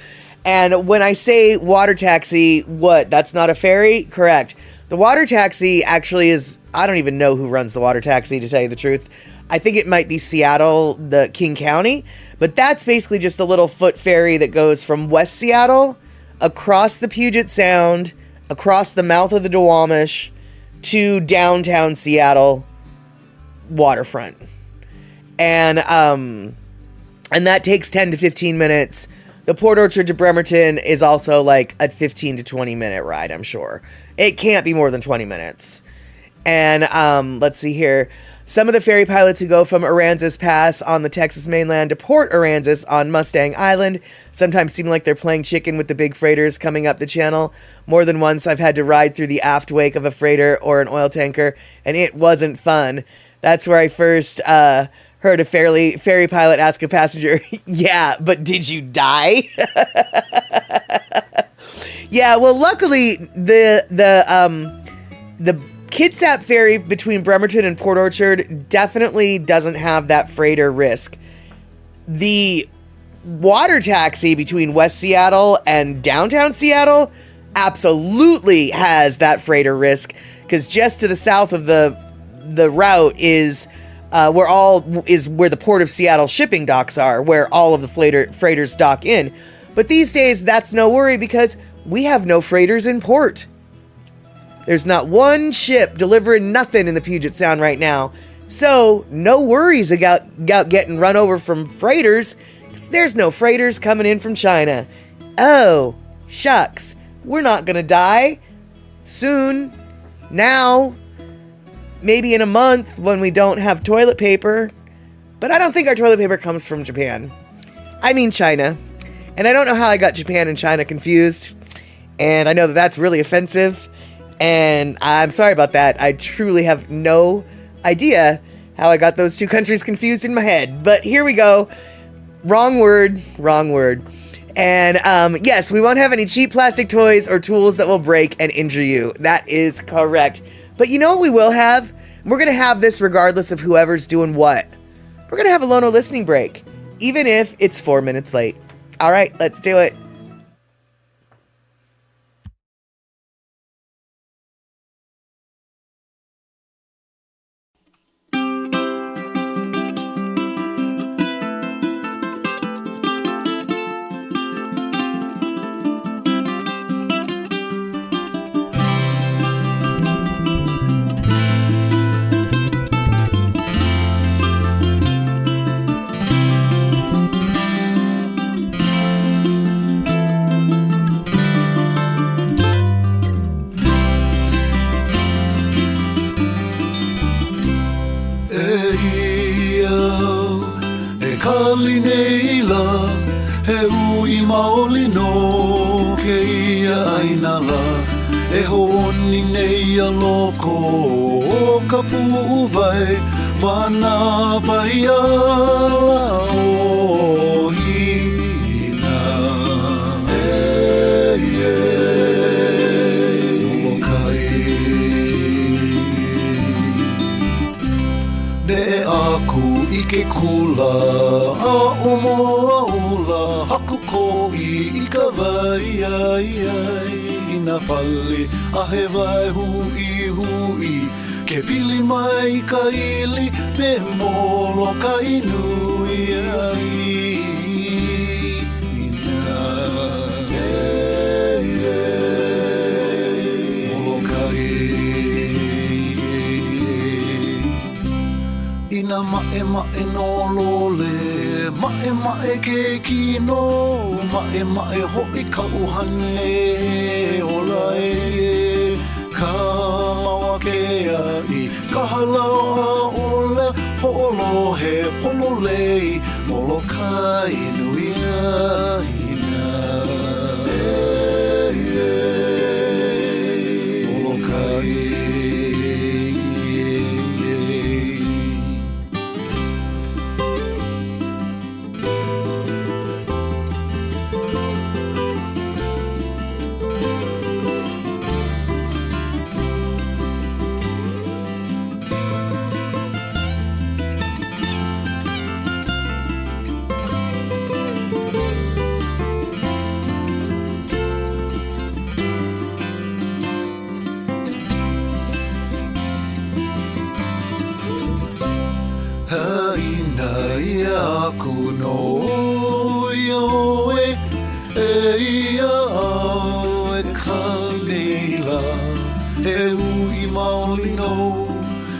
And when I say water taxi, that's not a ferry? Correct. The water taxi actually is, I don't even know who runs the water taxi, to tell you the truth. I think it might be Seattle, the King County. But that's basically just a little foot ferry that goes from West Seattle across the Puget Sound, across the mouth of the Duwamish, to downtown Seattle waterfront. And that takes 10 to 15 minutes. The Port Orchard to Bremerton is also like a 15 to 20 minute ride, I'm sure. It can't be more than 20 minutes. And let's see here. Some of the ferry pilots who go from Aransas Pass on the Texas mainland to Port Aransas on Mustang Island sometimes seem like they're playing chicken with the big freighters coming up the channel. More than once, I've had to ride through the aft wake of a freighter or an oil tanker, and it wasn't fun. That's where I first heard a ferry pilot ask a passenger, "Yeah, but did you die?" Yeah, well, luckily the Kitsap ferry between Bremerton and Port Orchard definitely doesn't have that freighter risk. The water taxi between West Seattle and downtown Seattle absolutely has that freighter risk, because just to the south of the route is where the Port of Seattle shipping docks are, where all of the freighters dock in. But these days, that's no worry, because we have no freighters in port. There's not one ship delivering nothing in the Puget Sound right now. So, no worries about getting run over from freighters, because there's no freighters coming in from China. Oh, shucks. We're not gonna die. Soon. Now. Maybe in a month when we don't have toilet paper. But I don't think our toilet paper comes from Japan. I mean China. And I don't know how I got Japan and China confused. And I know that that's really offensive. And I'm sorry about that. I truly have no idea how I got those two countries confused in my head. But here we go. Wrong word. And yes, we won't have any cheap plastic toys or tools that will break and injure you. That is correct. But you know what we will have? We're going to have this regardless of whoever's doing what. We're going to have a Lono listening break, even if it's 4 minutes late. All right, let's do it. He ui maoli no ke ia aina la E honi nei a loko o ka pu'uwai Mana pai ala o hina Molokai Ne aku I ke kula a o moa ula Haku ko I ka vai ai ai Ina pali a he vai hui hui Ke pili mai ka ili me molo ka inui ai Ina Molokai Ina mae no lole Mae ke kino Mae hoi ka uhane Olai Ka mawa ke ai Ka halau a ole Holo he polo lei Molokai nui aina Molokai Haina ia aku no yo ia au ka neila He ui maoli no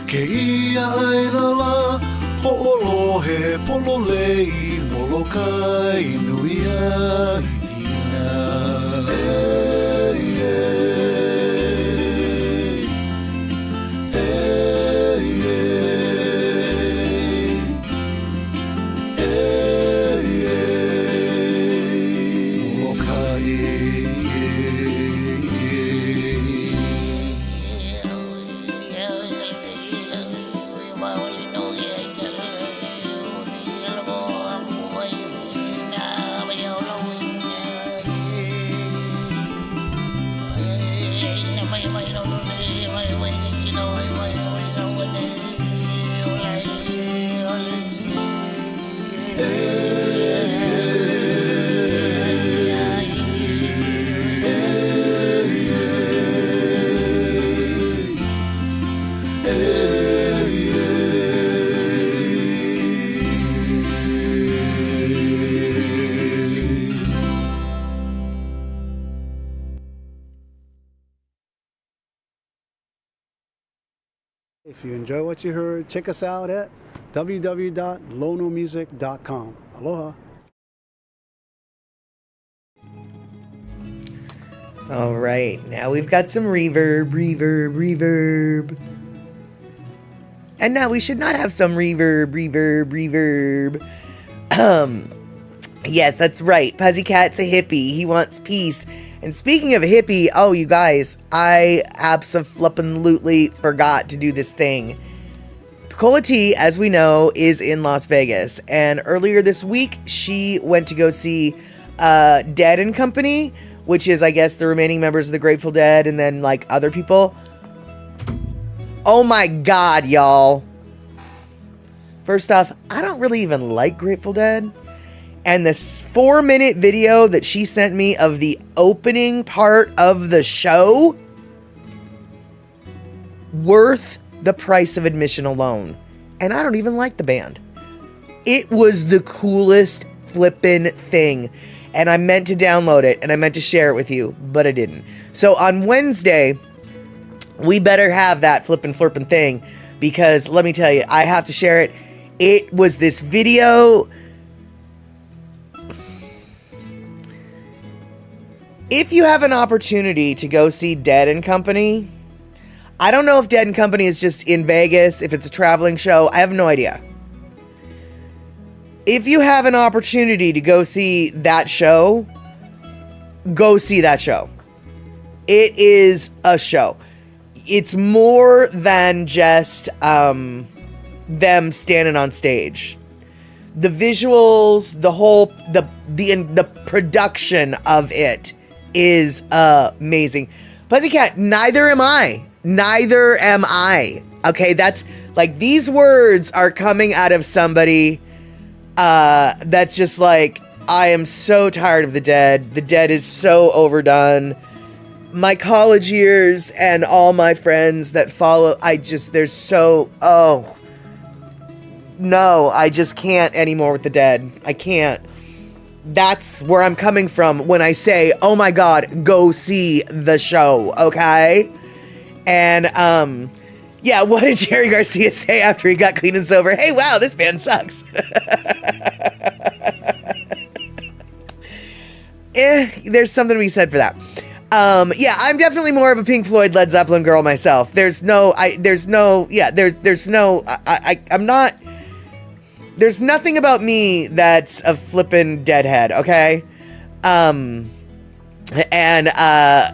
ke ia aina la Ho'olo he polo lei Molokai nui aina If you enjoy what you heard, check us out at www.lonomusic.com. Aloha. All right, now we've got some reverb. And now we should not have some reverb. Yes, that's right. Puzzycat's a hippie. He wants peace. And speaking of a hippie, oh, you guys, I abso-flippin' forgot to do this thing. Piccola T, as we know, is in Las Vegas. And earlier this week, she went to go see Dead and Company, which is, I guess, the remaining members of the Grateful Dead and then, like, other people. Oh my God, y'all. First off, I don't really even like Grateful Dead. And this 4-minute video that she sent me of the opening part of the show, worth the price of admission alone. And I don't even like the band. It was the coolest flippin' thing. And I meant to download it and I meant to share it with you, but I didn't. So on Wednesday, we better have that flippin' flirpin' thing, because let me tell you, I have to share it. It was this video. If you have an opportunity to go see Dead and Company, I don't know if Dead and Company is just in Vegas, if it's a traveling show, I have no idea. if you have an opportunity to go see that show, go see that show. It is a show. It's more than just them standing on stage. The visuals, the production of it is amazing. Pussycat, neither am I. Neither am I. Okay, that's like, these words are coming out of somebody that's just like, I am so tired of the Dead. The Dead is so overdone. My college years and all my friends that follow, no, I just can't anymore with the Dead. I can't. That's where I'm coming from when I say, oh my God, go see the show, okay? And, yeah, what did Jerry Garcia say after he got clean and sober? Hey, wow, this band sucks. There's something to be said for that. Yeah, I'm definitely more of a Pink Floyd, Led Zeppelin girl myself. There's nothing about me that's a flippin' deadhead, okay?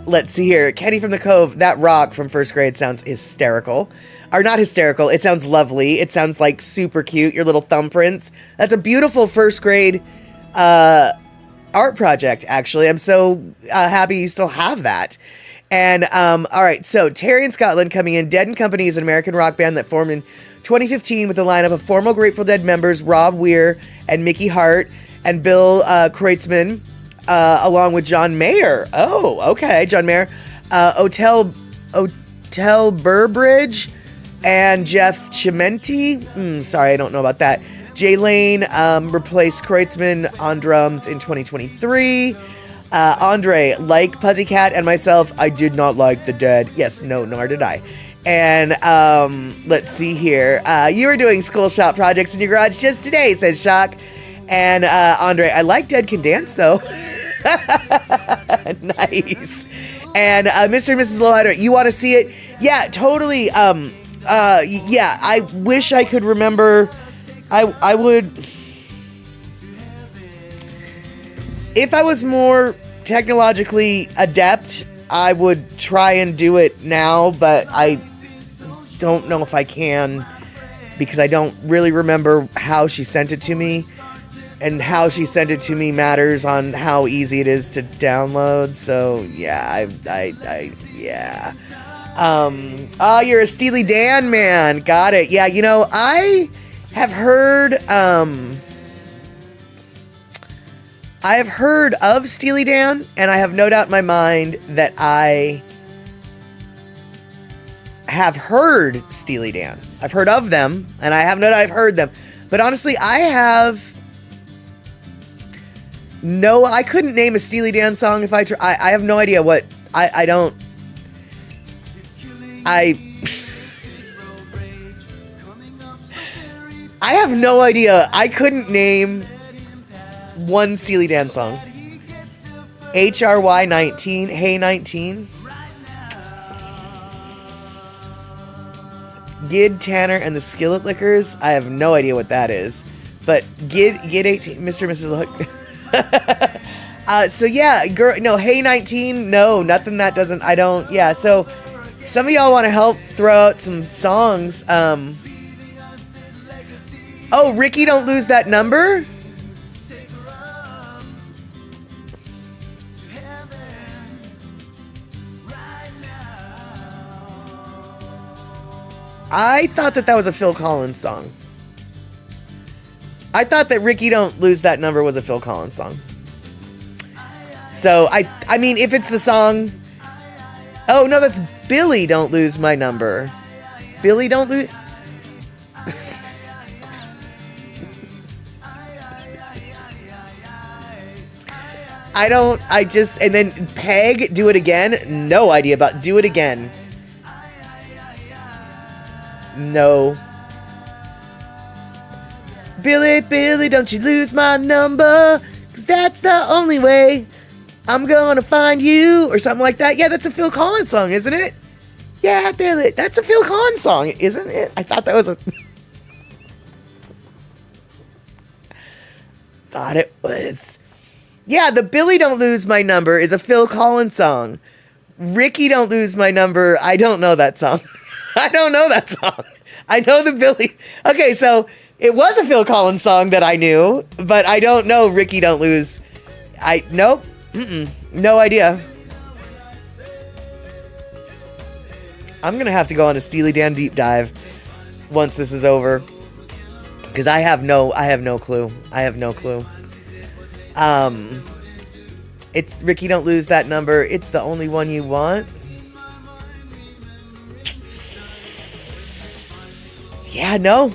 Let's see here. Kenny from the Cove, that rock from first grade sounds hysterical. Or not hysterical, it sounds lovely. It sounds like super cute, your little thumbprints. That's a beautiful first grade art project, actually. I'm so happy you still have that. And, all right, so Terry in Scotland coming in. Dead & Company is an American rock band that formed in 2015 with a lineup of former Grateful Dead members Rob Weir and Mickey Hart and Bill Kreutzmann, along with John Mayer. Oh, okay, John Mayer. Otel Burbridge and Jeff Chimenti. Sorry, I don't know about that. Jay Lane replaced Kreutzmann on drums in 2023. Andre, like Pussycat and myself, I did not like the Dead. Yes, no, nor did I. And let's see here. You were doing school shop projects in your garage just today, says Shock. And Andre, I like Dead Can Dance, though. Nice. And Mr. and Mrs. Lowrider, you want to see it? Yeah, totally. Yeah, I wish I could remember. I would, if I was more technologically adept, I would try and do it now, but I don't know if I can, because I don't really remember how she sent it to me, and how she sent it to me matters on how easy it is to download. So yeah, yeah. You're a Steely Dan man. Got it. Yeah, you know, I have heard of Steely Dan, and I have no doubt in my mind that I have heard Steely Dan. I've heard of them, and I have no doubt I've heard them. But honestly, I couldn't name a Steely Dan song if I have no idea what, I have no idea. I couldn't name one Steely Dan song. HRY 19, Hey 19. Gid Tanner and the Skillet Lickers. I have no idea what that is. But Gid 18, Mr. and Mrs. Look. So yeah, girl, no, Hey 19, no, nothing that doesn't, I don't, yeah, so some of y'all want to help throw out some songs. Oh, Ricky, don't lose that number? I thought that was a Phil Collins song. I thought that Ricky Don't Lose That Number was a Phil Collins song. So, I mean, if it's the song... Oh, no, that's Billy Don't Lose My Number. Billy Don't Lose... And then Peg, Do It Again? No idea about Do It Again. No. Billy, Billy, don't you lose my number, 'cause that's the only way I'm gonna find you, or something like that. Yeah, that's a Phil Collins song, isn't it? Yeah, Billy, that's a Phil Collins song, isn't it? I thought that was a... thought it was. Yeah, the Billy Don't Lose My Number is a Phil Collins song. Ricky Don't Lose My Number, I don't know that song. I don't know that song. I know the Billy. Okay, so it was a Phil Collins song that I knew, but I don't know Ricky Don't Lose. Nope. No idea. I'm going to have to go on a Steely Dan deep dive once this is over. Because I have no clue. I have no clue. It's Ricky Don't Lose That Number. It's the only one you want. Yeah, nope,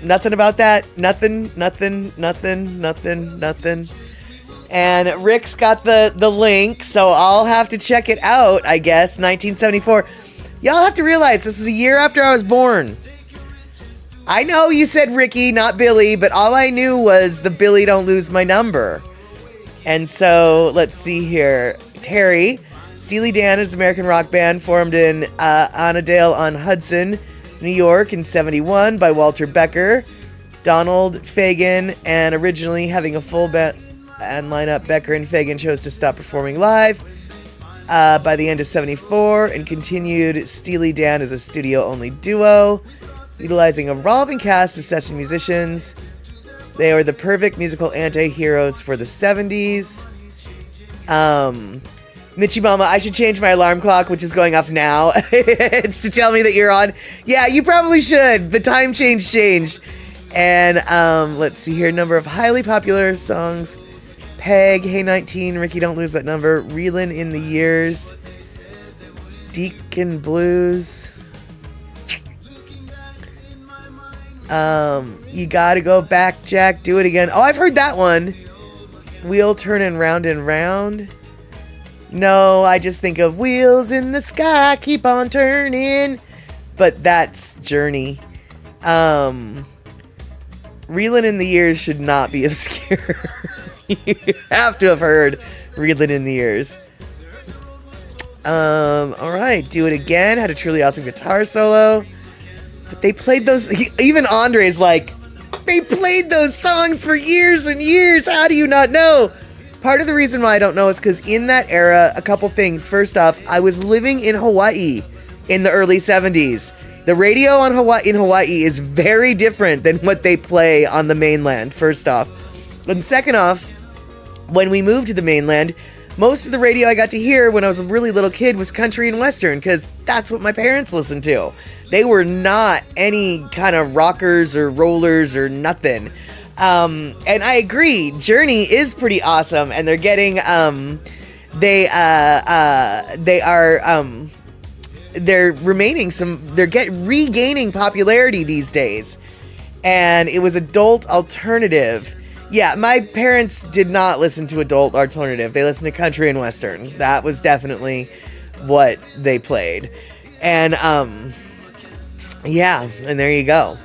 nothing about that. Nothing. And Rick's got the link, so I'll have to check it out, I guess. 1974. Y'all have to realize this is a year after I was born. I know you said Ricky, not Billy, but all I knew was the Billy Don't Lose My Number. And so, let's see here. Terry, Steely Dan is an American rock band formed in Annandale-on-Hudson, New York in 71 by Walter Becker, Donald Fagen, and originally having a full band lineup, Becker and Fagen chose to stop performing live by the end of 74 and continued Steely Dan as a studio-only duo, utilizing a revolving cast of session musicians. They were the perfect musical anti-heroes for the 70s. Mitchie Mama, I should change my alarm clock, which is going off now. It's to tell me that you're on. Yeah, you probably should. The time changed. And let's see here. Number of highly popular songs. Peg, Hey 19, Ricky Don't Lose That Number, Reelin' in the Years, Deacon Blues. You Gotta Go Back, Jack, Do It Again. Oh, I've heard that one. Wheel Turnin' Round and Round. No, I just think of Wheels in the Sky, Keep on Turning. But that's Journey. Reelin' in the Years should not be obscure. You have to have heard Reelin' in the Years. Alright, Do It Again. Had a truly awesome guitar solo. But they played those, even Andre's like, they played those songs for years and years. How do you not know? Part of the reason why I don't know is because in that era, a couple things. First off, I was living in Hawaii in the early 70s. The radio in Hawaii is very different than what they play on the mainland, first off. And second off, when we moved to the mainland, most of the radio I got to hear when I was a really little kid was country and western, because that's what my parents listened to. They were not any kind of rockers or rollers or nothing. And I agree, Journey is pretty awesome, and they're getting, they're regaining popularity these days. And it was adult alternative. Yeah, my parents did not listen to adult alternative. They listened to country and western. That was definitely what they played. And, yeah, and there you go.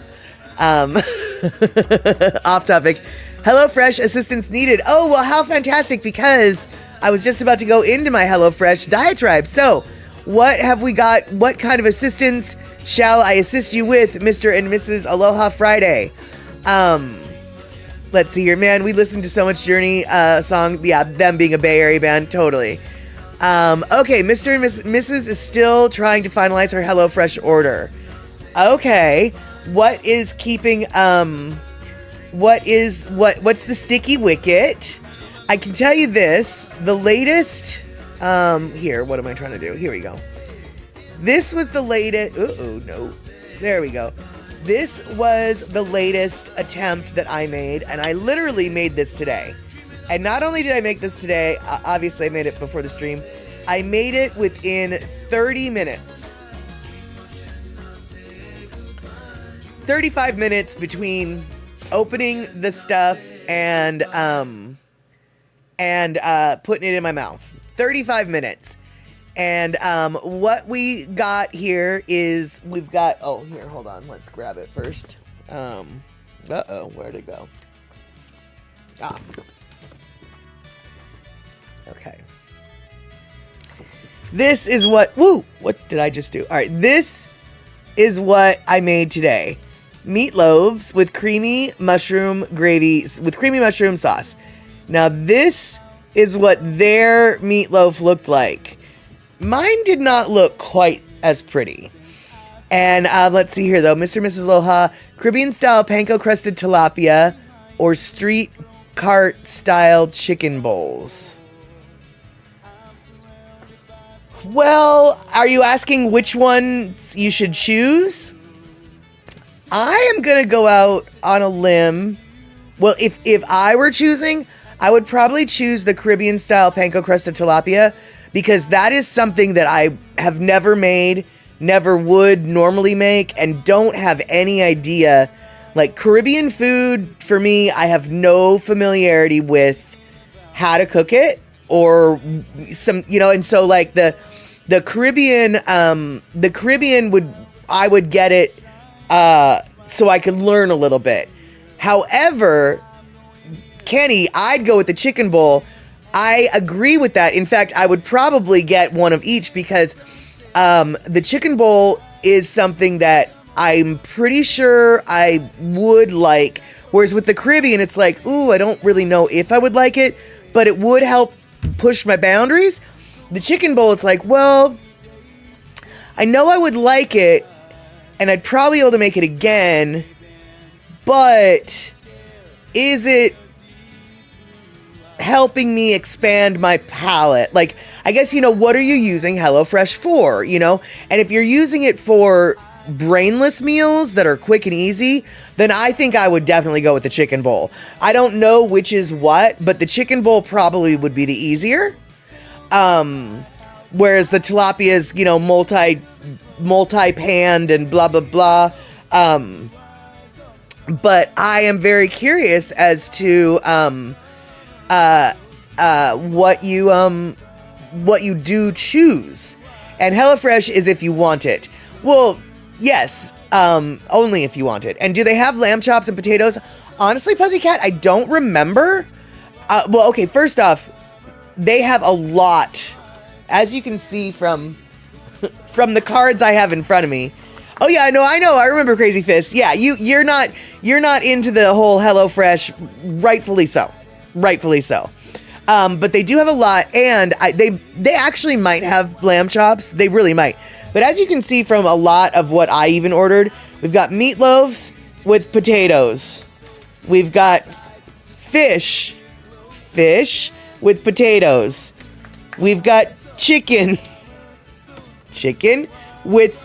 Off topic. HelloFresh assistance needed. Oh, well, how fantastic, because I was just about to go into my HelloFresh diatribe. So, what have we got? What kind of assistance shall I assist you with, Mr. and Mrs. Aloha Friday? Let's see here, man. We listened to so much Journey song. Yeah, them being a Bay Area band, totally. Okay, Mr. and Mrs. is still trying to finalize her HelloFresh order. Okay, what is keeping what's the sticky wicket? I can tell you this, the latest here, what am I trying to do? Here we go. This was the latest. No. There we go. This was the latest attempt that I made, and I literally made this today. And not only did I make this today, obviously I made it before the stream, I made it within 30 minutes. 35 minutes between opening the stuff and putting it in my mouth. 35 minutes. And what we got here is we've got, oh, here, hold on. Let's grab it first. Uh-oh, where'd it go? Ah. Okay. This is what, what did I just do? All right, this is what I made today. meatloaves with creamy mushroom sauce. Now this is what their meatloaf looked like. Mine did not look quite as pretty. And let's see here though, Mr. and Mrs. Aloha, Caribbean style panko crusted tilapia or street cart style chicken bowls. Well, are you asking which ones you should choose? I am going to go out on a limb. Well, if I were choosing, I would probably choose the Caribbean style panko crusted tilapia because that is something that I have never made, never would normally make, and don't have any idea. Like Caribbean food, for me, I have no familiarity with how to cook it or some, and so like the Caribbean I would get it so I could learn a little bit. However, Kenny, I'd go with the chicken bowl. I agree with that. In fact, I would probably get one of each because the chicken bowl is something that I'm pretty sure I would like. Whereas with the Caribbean, it's like, ooh, I don't really know if I would like it, but it would help push my boundaries. The chicken bowl, it's like, well, I know I would like it, and I'd probably be able to make it again, but is it helping me expand my palate? Like, I guess, what are you using HelloFresh for, And if you're using it for brainless meals that are quick and easy, then I think I would definitely go with the chicken bowl. I don't know which is what, but the chicken bowl probably would be the easier. Whereas the tilapia is, multi-panned and blah, blah, blah. But I am very curious as to, what you do choose. And HelloFresh is if you want it. Well, yes, only if you want it. And do they have lamb chops and potatoes? Honestly, Pussycat, I don't remember. Well, okay, first off, they have a lot, as you can see from the cards I have in front of me. Oh yeah, I know. I remember Crazy Fist. Yeah, you're not into the whole HelloFresh, rightfully so. But they do have a lot, and they actually might have lamb chops. They really might. But as you can see from a lot of what I even ordered, we've got meatloaves with potatoes. We've got fish with potatoes. We've got chicken with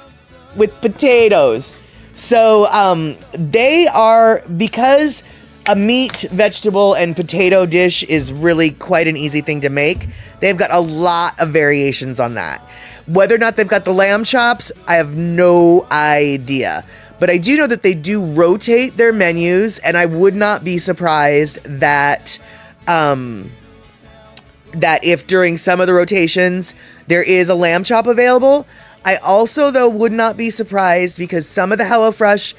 potatoes. So they are, because a meat, vegetable, and potato dish is really quite an easy thing to make, they've got a lot of variations on that. Whether or not they've got the lamb chops, I have no idea. But I do know that they do rotate their menus, and I would not be surprised that that if during some of the rotations there is a lamb chop available. I also, though, would not be surprised because some of the HelloFresh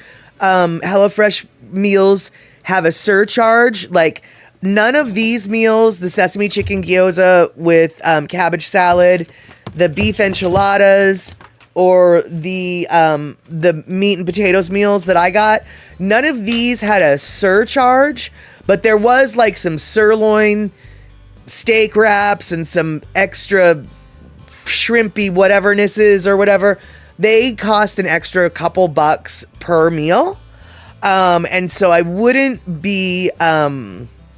meals have a surcharge. Like, none of these meals, the sesame chicken gyoza with cabbage salad, the beef enchiladas, or the meat and potatoes meals that I got, none of these had a surcharge, but there was like some sirloin steak wraps and some extra shrimpy whatevernesses or whatever. They cost an extra couple bucks per meal. And so I wouldn't be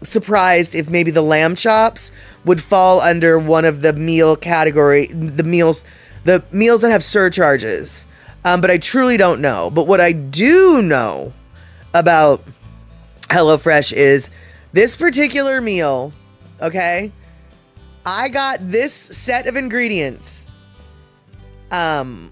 surprised if maybe the lamb chops would fall under one of the meal category, the meals that have surcharges. But I truly don't know. But what I do know about HelloFresh is this particular meal, okay? I got this set of ingredients. On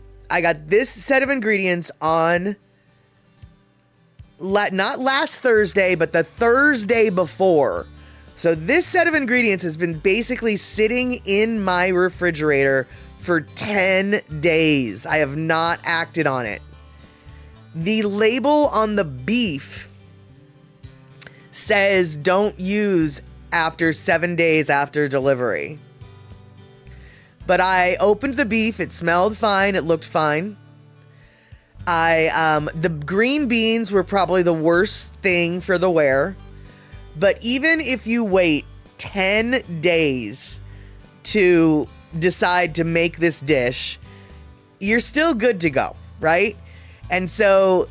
not last Thursday, but the Thursday before. So this set of ingredients has been basically sitting in my refrigerator for 10 days. I have not acted on it. The label on the beef says don't use after 7 days after delivery. But I opened the beef. It smelled fine. It looked fine. The green beans were probably the worst thing for the wear. But even if you wait 10 days to decide to make this dish, you're still good to go, right? And so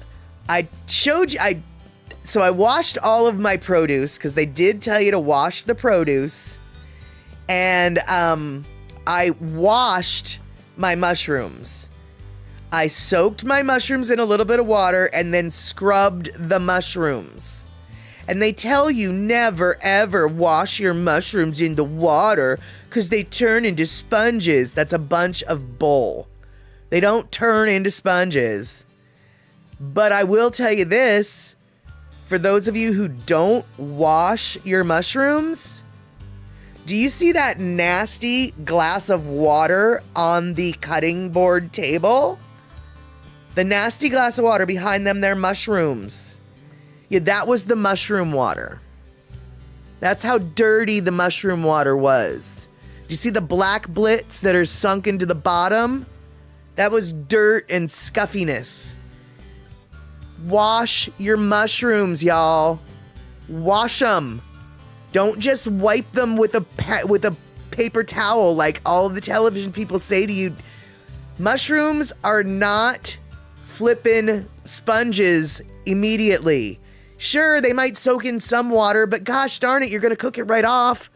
I showed you, I washed all of my produce, because they did tell you to wash the produce. And I washed my mushrooms. I soaked my mushrooms in a little bit of water and then scrubbed the mushrooms. And they tell you never ever wash your mushrooms in the water because they turn into sponges. That's a bunch of bull. They don't turn into sponges. But I will tell you this, for those of you who don't wash your mushrooms, do you see that nasty glass of water on the cutting board table? The nasty glass of water behind them, they're mushrooms. Yeah, that was the mushroom water. That's how dirty the mushroom water was. Do you see the black blits that are sunk into the bottom? That was dirt and scuffiness. Wash your mushrooms, y'all. Wash them. Don't just wipe them with a paper towel like all of the television people say to you. Mushrooms are not flippin' sponges immediately. Sure, they might soak in some water, but gosh darn it, you're going to cook it right off.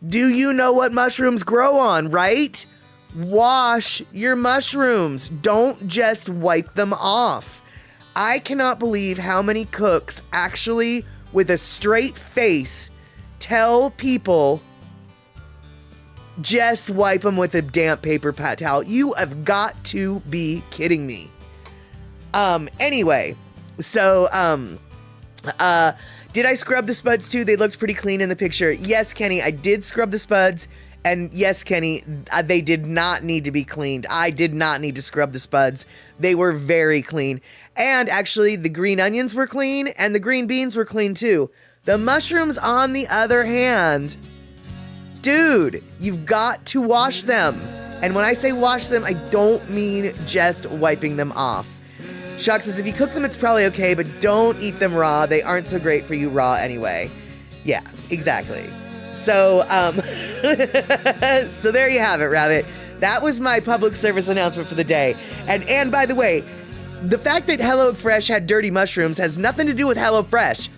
Do you know what mushrooms grow on, right? Wash your mushrooms. Don't just wipe them off. I cannot believe how many cooks actually, with a straight face, tell people just wipe them with a damp paper towel. You have got to be kidding me. Anyway, so, did I scrub the spuds too? They looked pretty clean in the picture. Yes, Kenny, I did scrub the spuds. And yes, Kenny, they did not need to be cleaned. I did not need to scrub the spuds. They were very clean. And actually, the green onions were clean and the green beans were clean too. The mushrooms, on the other hand, dude, you've got to wash them. And when I say wash them, I don't mean just wiping them off. Shock says, if you cook them, it's probably okay, but don't eat them raw. They aren't so great for you raw anyway. Yeah, exactly. So, so there you have it, Rabbit. That was my public service announcement for the day. And by the way, the fact that HelloFresh had dirty mushrooms has nothing to do with HelloFresh.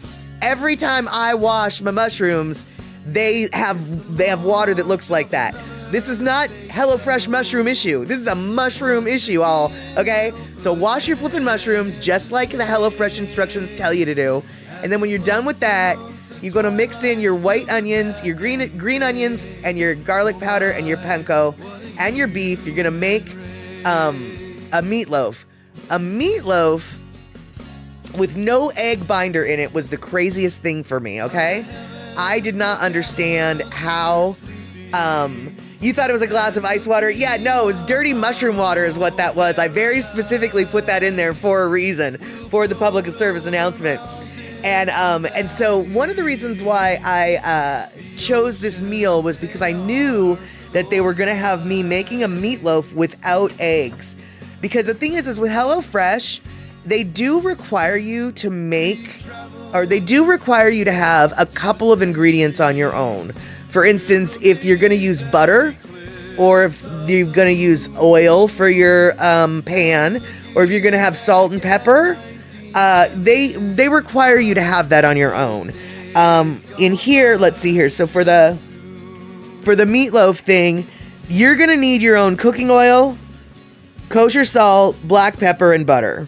Every time I wash my mushrooms, they have water that looks like that. This is not HelloFresh mushroom issue. This is a mushroom issue, all, okay? So wash your flippin' mushrooms just like the HelloFresh instructions tell you to do. And then when you're done with that, you're going to mix in your white onions, your green onions, and your garlic powder, and your panko, and your beef. You're going to make a meatloaf. A meatloaf with no egg binder in it was the craziest thing for me, okay? I did not understand how... You thought it was a glass of ice water? Yeah, no, it's dirty mushroom water is what that was. I very specifically put that in there for a reason, for the public service announcement. And so one of the reasons why I chose this meal was because I knew that they were going to have me making a meatloaf without eggs. Because the thing is with HelloFresh, they do require you to have a couple of ingredients on your own. For instance, if you're going to use butter, or if you're going to use oil for your pan, or if you're going to have salt and pepper, they require you to have that on your own. In here, let's see here. So for the meatloaf thing, you're going to need your own cooking oil, kosher salt, black pepper, and butter.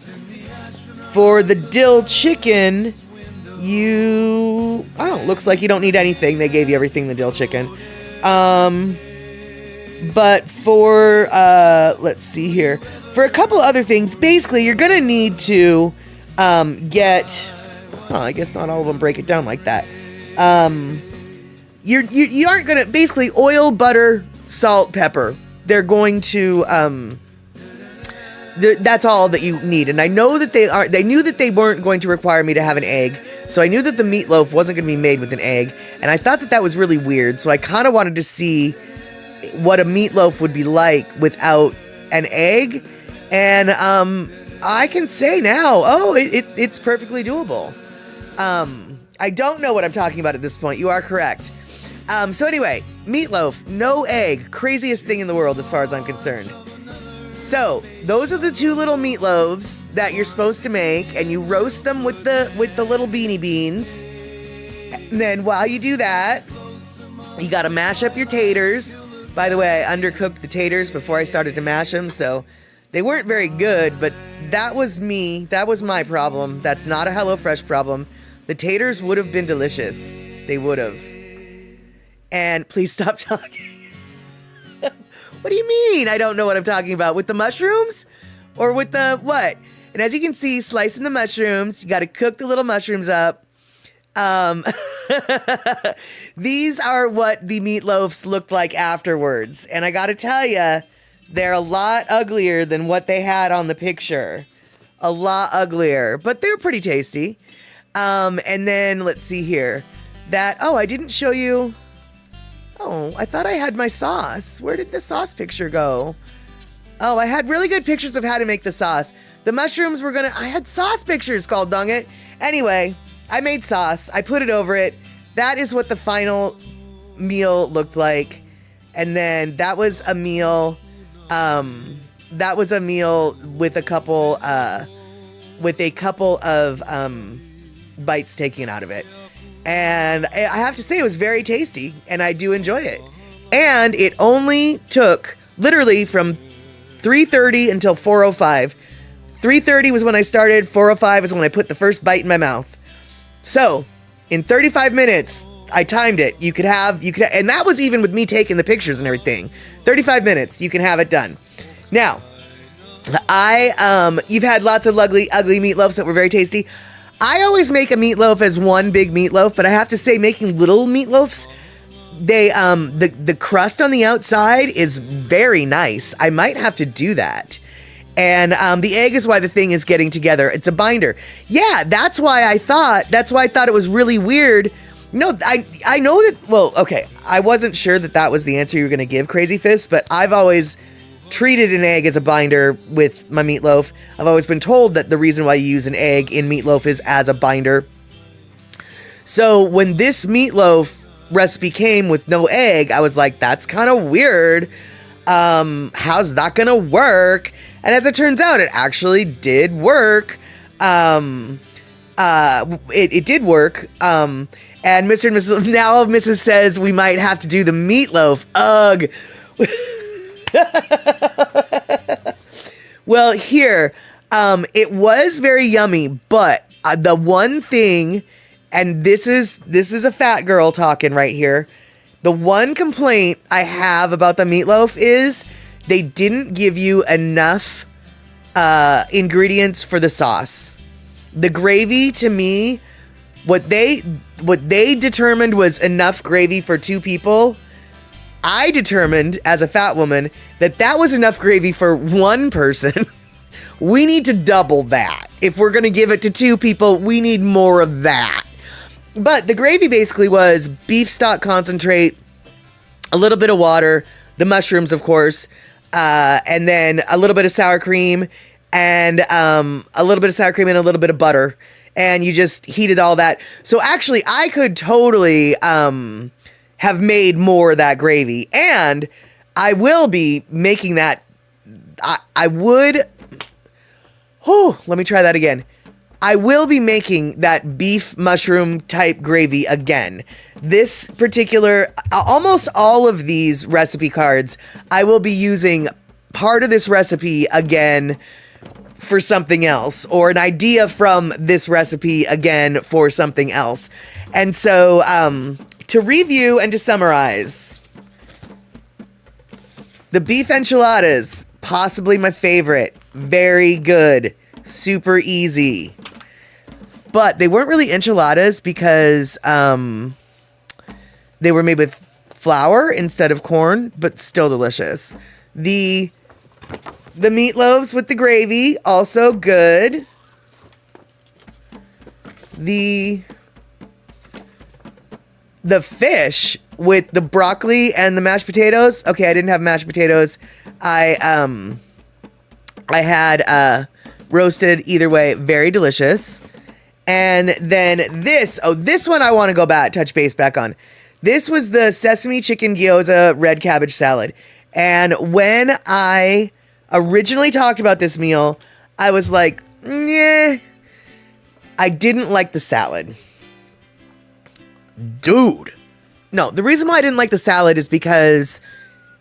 For the dill chicken, looks like you don't need anything. They gave you everything, the dill chicken. But for, let's see here. For a couple other things, basically, you're going to need to I guess not all of them break it down like that. You aren't going to, basically, oil, butter, salt, pepper. They're going to, that's all that you need. And I know that they knew that they weren't going to require me to have an egg. So I knew that the meatloaf wasn't going to be made with an egg. And I thought that was really weird. So I kind of wanted to see what a meatloaf would be like without an egg. And I can say now, it's perfectly doable. I don't know what I'm talking about at this point. You are correct. So anyway, meatloaf, no egg, craziest thing in the world as far as I'm concerned. So those are the 2 little meatloaves that you're supposed to make, and you roast them with the little beanie beans. And then while you do that, you got to mash up your taters. By the way, I undercooked the taters before I started to mash them, so they weren't very good, but that was me. That was my problem. That's not a HelloFresh problem. The taters would have been delicious. They would have. And please stop talking. What do you mean? I don't know what I'm talking about. With the mushrooms? Or with the what? And as you can see, slicing the mushrooms, you got to cook the little mushrooms up. These are what the meatloaves looked like afterwards. And I got to tell you, they're a lot uglier than what they had on the picture. A lot uglier, but they're pretty tasty. And then let's see here. I didn't show you. Oh, I thought I had my sauce. Where did the sauce picture go? Oh, I had really good pictures of how to make the sauce. The mushrooms I had sauce pictures called dang it. Anyway, I made sauce. I put it over it. That is what the final meal looked like. And then that was a meal. With a couple of bites taken out of it. And I have to say it was very tasty, and I do enjoy it. And it only took literally from 3:30 until 4:05. 3:30 was when I started, 4:05 is when I put the first bite in my mouth. So, in 35 minutes, I timed it. You could have, and that was even with me taking the pictures and everything. 35 minutes, you can have it done. Now, you've had lots of ugly meatloaves that were very tasty. I always make a meatloaf as one big meatloaf, but I have to say, making little meatloafs, the crust on the outside is very nice. I might have to do that. And the egg is why the thing is getting together. It's a binder. Yeah, that's why I thought it was really weird. No, I know that, well, okay, I wasn't sure that was the answer you were going to give, Crazy Fist, but I've always treated an egg as a binder with my meatloaf. I've always been told that the reason why you use an egg in meatloaf is as a binder. So when this meatloaf recipe came with no egg, I was like, that's kind of weird. How's that going to work? And as it turns out, it actually did work. It did work. And Mr. and Mrs. Now Mrs. says we might have to do the meatloaf. Ugh. Well, here, it was very yummy, but the one thing, and this is a fat girl talking right here. The one complaint I have about the meatloaf is they didn't give you enough ingredients for the sauce. The gravy, to me, what they determined was enough gravy for 2 people. I determined as a fat woman that was enough gravy for 1 person. We need to double that. If we're going to give it to 2 people, we need more of that. But the gravy basically was beef stock concentrate, a little bit of water, the mushrooms, of course, and then a little bit of sour cream, and a little bit of butter. And you just heated all that. So actually, I could totally have made more of that gravy. And I will be making that. Let me try that again. I will be making that beef mushroom type gravy again. This particular, almost all of these recipe cards, I will be using part of this recipe again for something else, or an idea from this recipe again for something else. And so, to review and to summarize, the beef enchiladas, possibly my favorite. Very good. Super easy. But they weren't really enchiladas because they were made with flour instead of corn, but still delicious. The meatloaves with the gravy, also good. The fish with the broccoli and the mashed potatoes. Okay, I didn't have mashed potatoes. I had roasted, either way, very delicious. And then this one I want to touch base back on. This was the sesame chicken gyoza red cabbage salad. And when I originally talked about this meal, I was like, yeah, I didn't like the salad. Dude. No, the reason why I didn't like the salad is because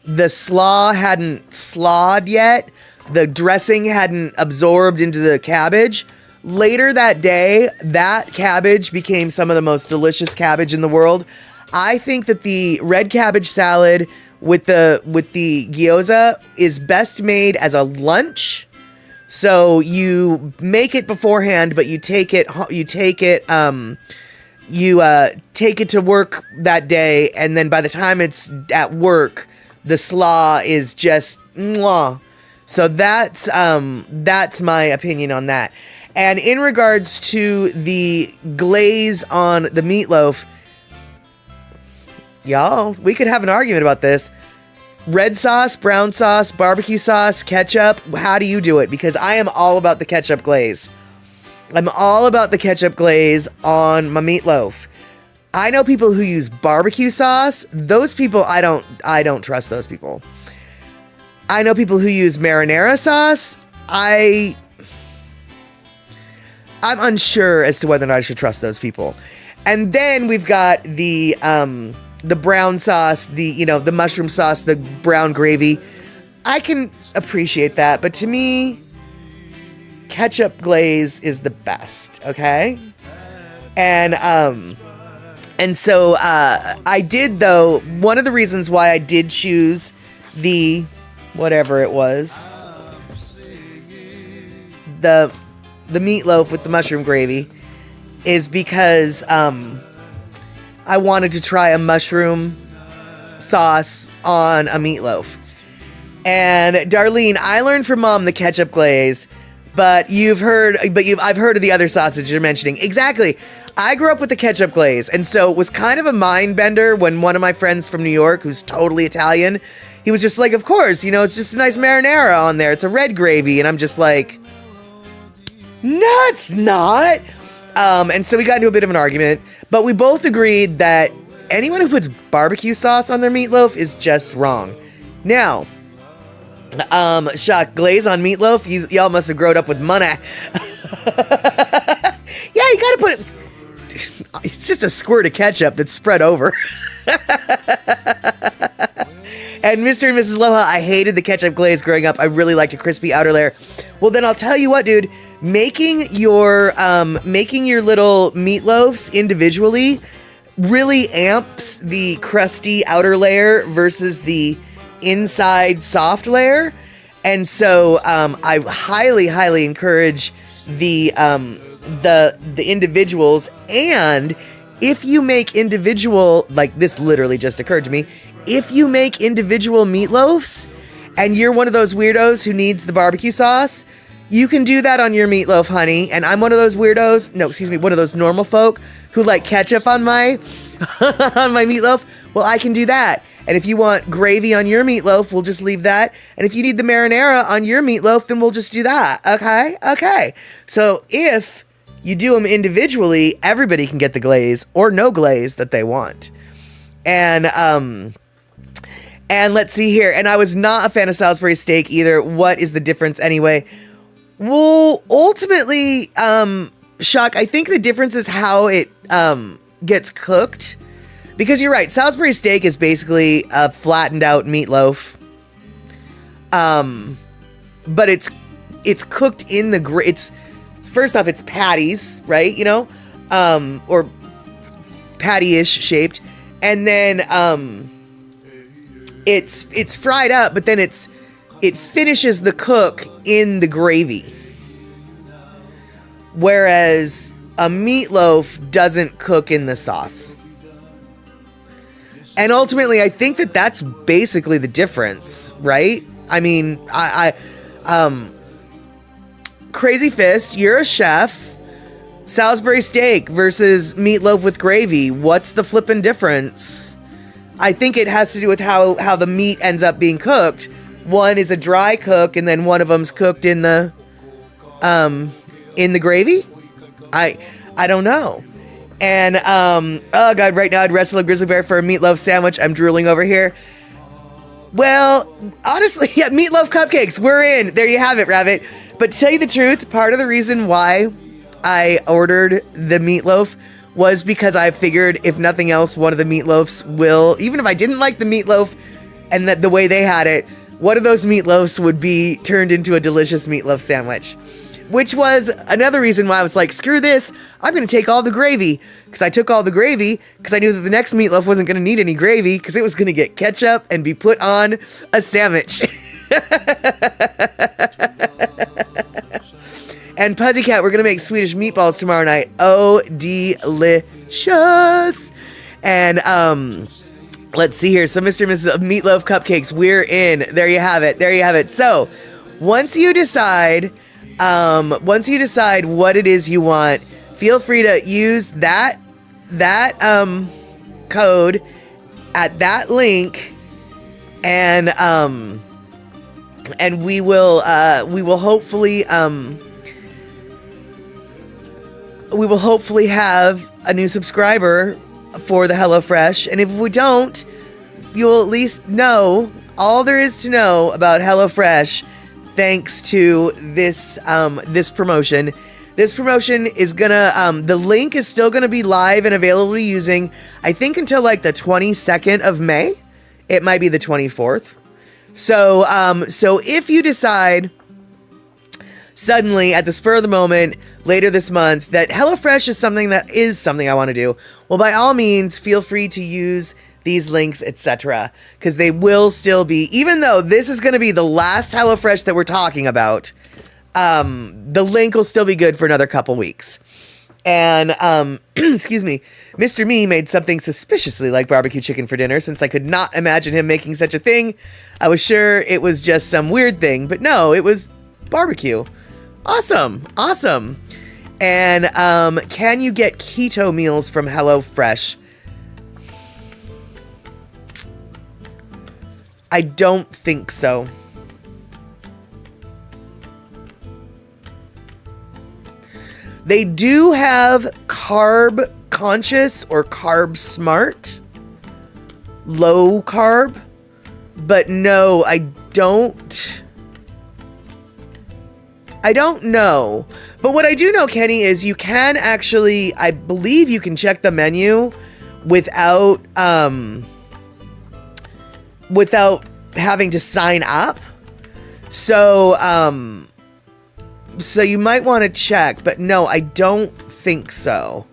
the slaw hadn't slawed yet. The dressing hadn't absorbed into the cabbage. Later that day, that cabbage became some of the most delicious cabbage in the world. I think that the red cabbage salad with the gyoza is best made as a lunch. So you make it beforehand, but you take it to work that day, and then by the time it's at work, the slaw is just mwah. So that's my opinion on that. And in regards to the glaze on the meatloaf, y'all, we could have an argument about this. Red sauce, brown sauce, barbecue sauce, ketchup. How do you do it? Because I am all about the ketchup glaze. I'm all about the ketchup glaze on my meatloaf. I know people who use barbecue sauce. Those people, I don't trust those people. I know people who use marinara sauce. I'm unsure as to whether or not I should trust those people. And then we've got the brown sauce, the mushroom sauce, the brown gravy. I can appreciate that, but to me, ketchup glaze is the best, okay? And so I did, though, one of the reasons why I did choose the, whatever it was, the meatloaf with the mushroom gravy, is because I wanted to try a mushroom sauce on a meatloaf. And Darlene, I learned from Mom the ketchup glaze, but I've heard of the other sausage you're mentioning. Exactly. I grew up with the ketchup glaze, and so it was kind of a mind bender when one of my friends from New York, who's totally Italian, he was just like, of course, it's just a nice marinara on there. It's a red gravy. And I'm just like, no, it's not. And so we got into a bit of an argument, but we both agreed that anyone who puts barbecue sauce on their meatloaf is just wrong. Now, Shock, glaze on meatloaf, y'all must have grown up with money. Yeah, you gotta put it, it's just a squirt of ketchup that's spread over. And Mr. and Mrs. Loha, I hated the ketchup glaze growing up. I really liked a crispy outer layer. Well, then I'll tell you what, dude. Making your little meatloafs individually really amps the crusty outer layer versus the inside soft layer. And so I highly, highly encourage the individuals. And if you make individual, like this literally just occurred to me, if you make individual meatloafs and you're one of those weirdos who needs the barbecue sauce, you can do that on your meatloaf, honey. And I'm one of those weirdos, one of those normal folk who like ketchup on my on my meatloaf. Well, I can do that. And if you want gravy on your meatloaf, we'll just leave that. And if you need the marinara on your meatloaf, then we'll just do that. Okay. So if you do them individually, everybody can get the glaze or no glaze that they want. And let's see here. And I was not a fan of Salisbury steak either. What is the difference anyway? Well, ultimately, Shock, I think the difference is how it gets cooked. Because you're right, Salisbury steak is basically a flattened out meatloaf. But it's cooked in the it's first off, it's patties, right? Or patty-ish shaped. And then it's fried up, but then it finishes the cook in the gravy. Whereas a meatloaf doesn't cook in the sauce. And ultimately, I think that that's basically the difference, right? I mean, Crazy Fist, you're a chef. Salisbury steak versus meatloaf with gravy. What's the flippin' difference? I think it has to do with how the meat ends up being cooked. One is a dry cook, and then one of them's cooked in the in the gravy? I don't know. And oh god, right now I'd wrestle a grizzly bear for a meatloaf sandwich. I'm drooling over here. Well, honestly, yeah, meatloaf cupcakes. We're in. There you have it, Rabbit. But to tell you the truth, part of the reason why I ordered the meatloaf was because I figured, if nothing else, one of the meatloafs will, even if I didn't like the meatloaf and the way they had it, one of those meatloafs would be turned into a delicious meatloaf sandwich. Which was another reason why I was like, screw this, I'm going to take all the gravy. Because I took all the gravy because I knew that the next meatloaf wasn't going to need any gravy because it was going to get ketchup and be put on a sandwich. And Puzzycat, we're going to make Swedish meatballs tomorrow night. Oh, delicious. And let's see here. So Mr. and Mrs. Meatloaf Cupcakes, we're in. There you have it. There you have it. So once you decide what it is you want, feel free to use that code at that link, and we will hopefully have a new subscriber for the HelloFresh. And if we don't, you'll at least know all there is to know about HelloFresh thanks to this promotion. This promotion is gonna, the link is still gonna be live and available to using, I think, until like the 22nd of May. It might be the 24th. So if you decide suddenly at the spur of the moment later this month that HelloFresh is something I want to do, well, by all means, feel free to use these links, etc., because they will still be, even though this is going to be the last HelloFresh that we're talking about, the link will still be good for another couple weeks. And excuse me, Mr. Me made something suspiciously like barbecue chicken for dinner. Since I could not imagine him making such a thing, I was sure it was just some weird thing, but no, it was barbecue. Awesome. And can you get keto meals from HelloFresh? I don't think so. They do have carb conscious or carb smart, low carb, but no, I don't know. But what I do know, Kenny, is you can actually, I believe you can check the menu without having to sign up. So you might want to check, but no, I don't think so.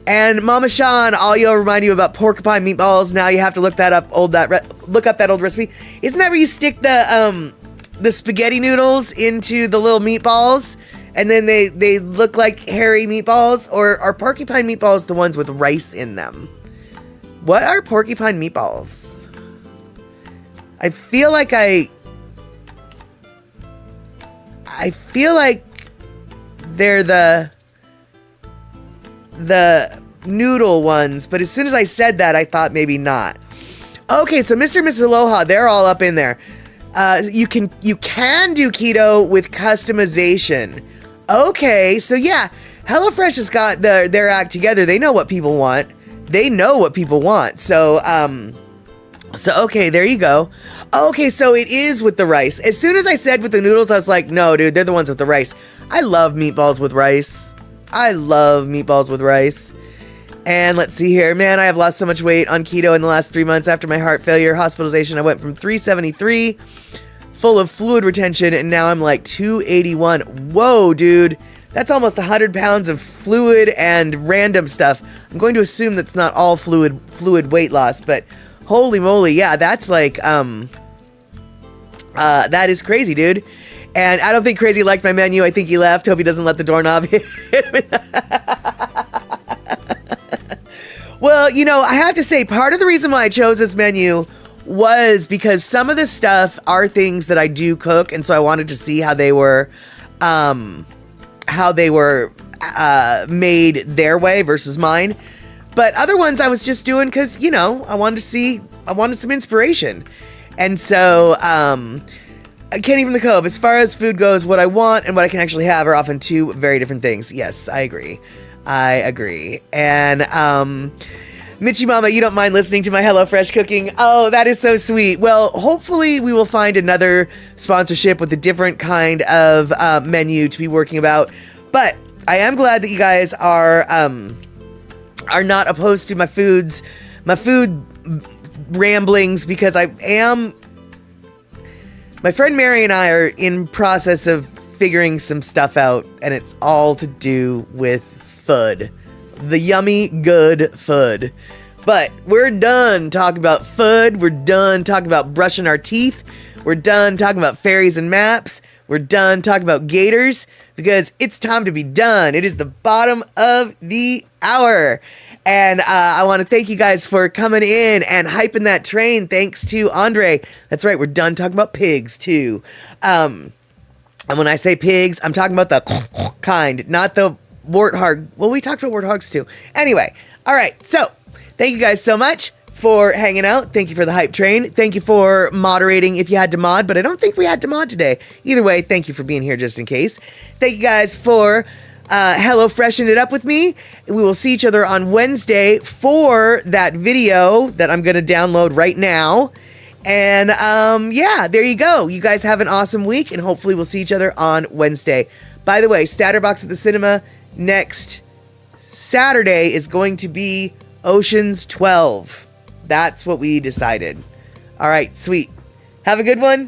And Mama Sean, I'll remind you about porcupine meatballs. Now you have to look that up. Look up that old recipe. Isn't that where you stick the spaghetti noodles into the little meatballs, and then they look like hairy meatballs? Or are porcupine meatballs the ones with rice in them? What are porcupine meatballs? I feel like they're the noodle ones, but as soon as I said that, I thought maybe not. Okay, so Mr. and Mrs. Aloha, they're all up in there. You can do keto with customization. Okay, so yeah, HelloFresh has got their act together. They know what people want. So okay, there you go. Okay, so it is with the rice. As soon as I said with the noodles, I was like, no, dude, they're the ones with the rice. I love meatballs with rice. And let's see here. Man, I have lost so much weight on keto in the last 3 months after my heart failure hospitalization. I went from 373, full of fluid retention, and now I'm like 281. Whoa, dude. That's almost 100 pounds of fluid and random stuff. I'm going to assume that's not all fluid weight loss, but holy moly, yeah, that's like, that is crazy, dude. And I don't think Crazy liked my menu. I think he left. Hope he doesn't let the doorknob hit him. Well, I have to say, part of the reason why I chose this menu was because some of the stuff are things that I do cook, and so I wanted to see how they were made their way versus mine. But other ones I was just doing because, I wanted some inspiration. And so I can't even the Cove. As far as food goes, what I want and what I can actually have are often two very different things. Yes, I agree. And, Mitchie Mama, you don't mind listening to my HelloFresh cooking? Oh, that is so sweet. Well, hopefully we will find another sponsorship with a different kind of menu to be working about. But I am glad that you guys are not opposed to my food ramblings, because my friend Mary and I are in process of figuring some stuff out, and it's all to do with food. The yummy, good food. But we're done talking about food. We're done talking about brushing our teeth. We're done talking about fairies and maps. We're done talking about gators, because it's time to be done. It is the bottom of the hour. And I want to thank you guys for coming in and hyping that train. Thanks to Andre. That's right. We're done talking about pigs, too. And when I say pigs, I'm talking about the kind, not the warthog. Well, we talked about warthogs too. Anyway, all right. So thank you guys so much for hanging out. Thank you for the hype train. Thank you for moderating if you had to mod, but I don't think we had to mod today. Either way, thank you for being here just in case. Thank you guys for HelloFreshing it up with me. We will see each other on Wednesday for that video that I'm going to download right now. And yeah, there you go. You guys have an awesome week, and hopefully we'll see each other on Wednesday. By the way, Statterbox at the cinema next Saturday is going to be Ocean's 12. That's what we decided. All right, sweet. Have a good one.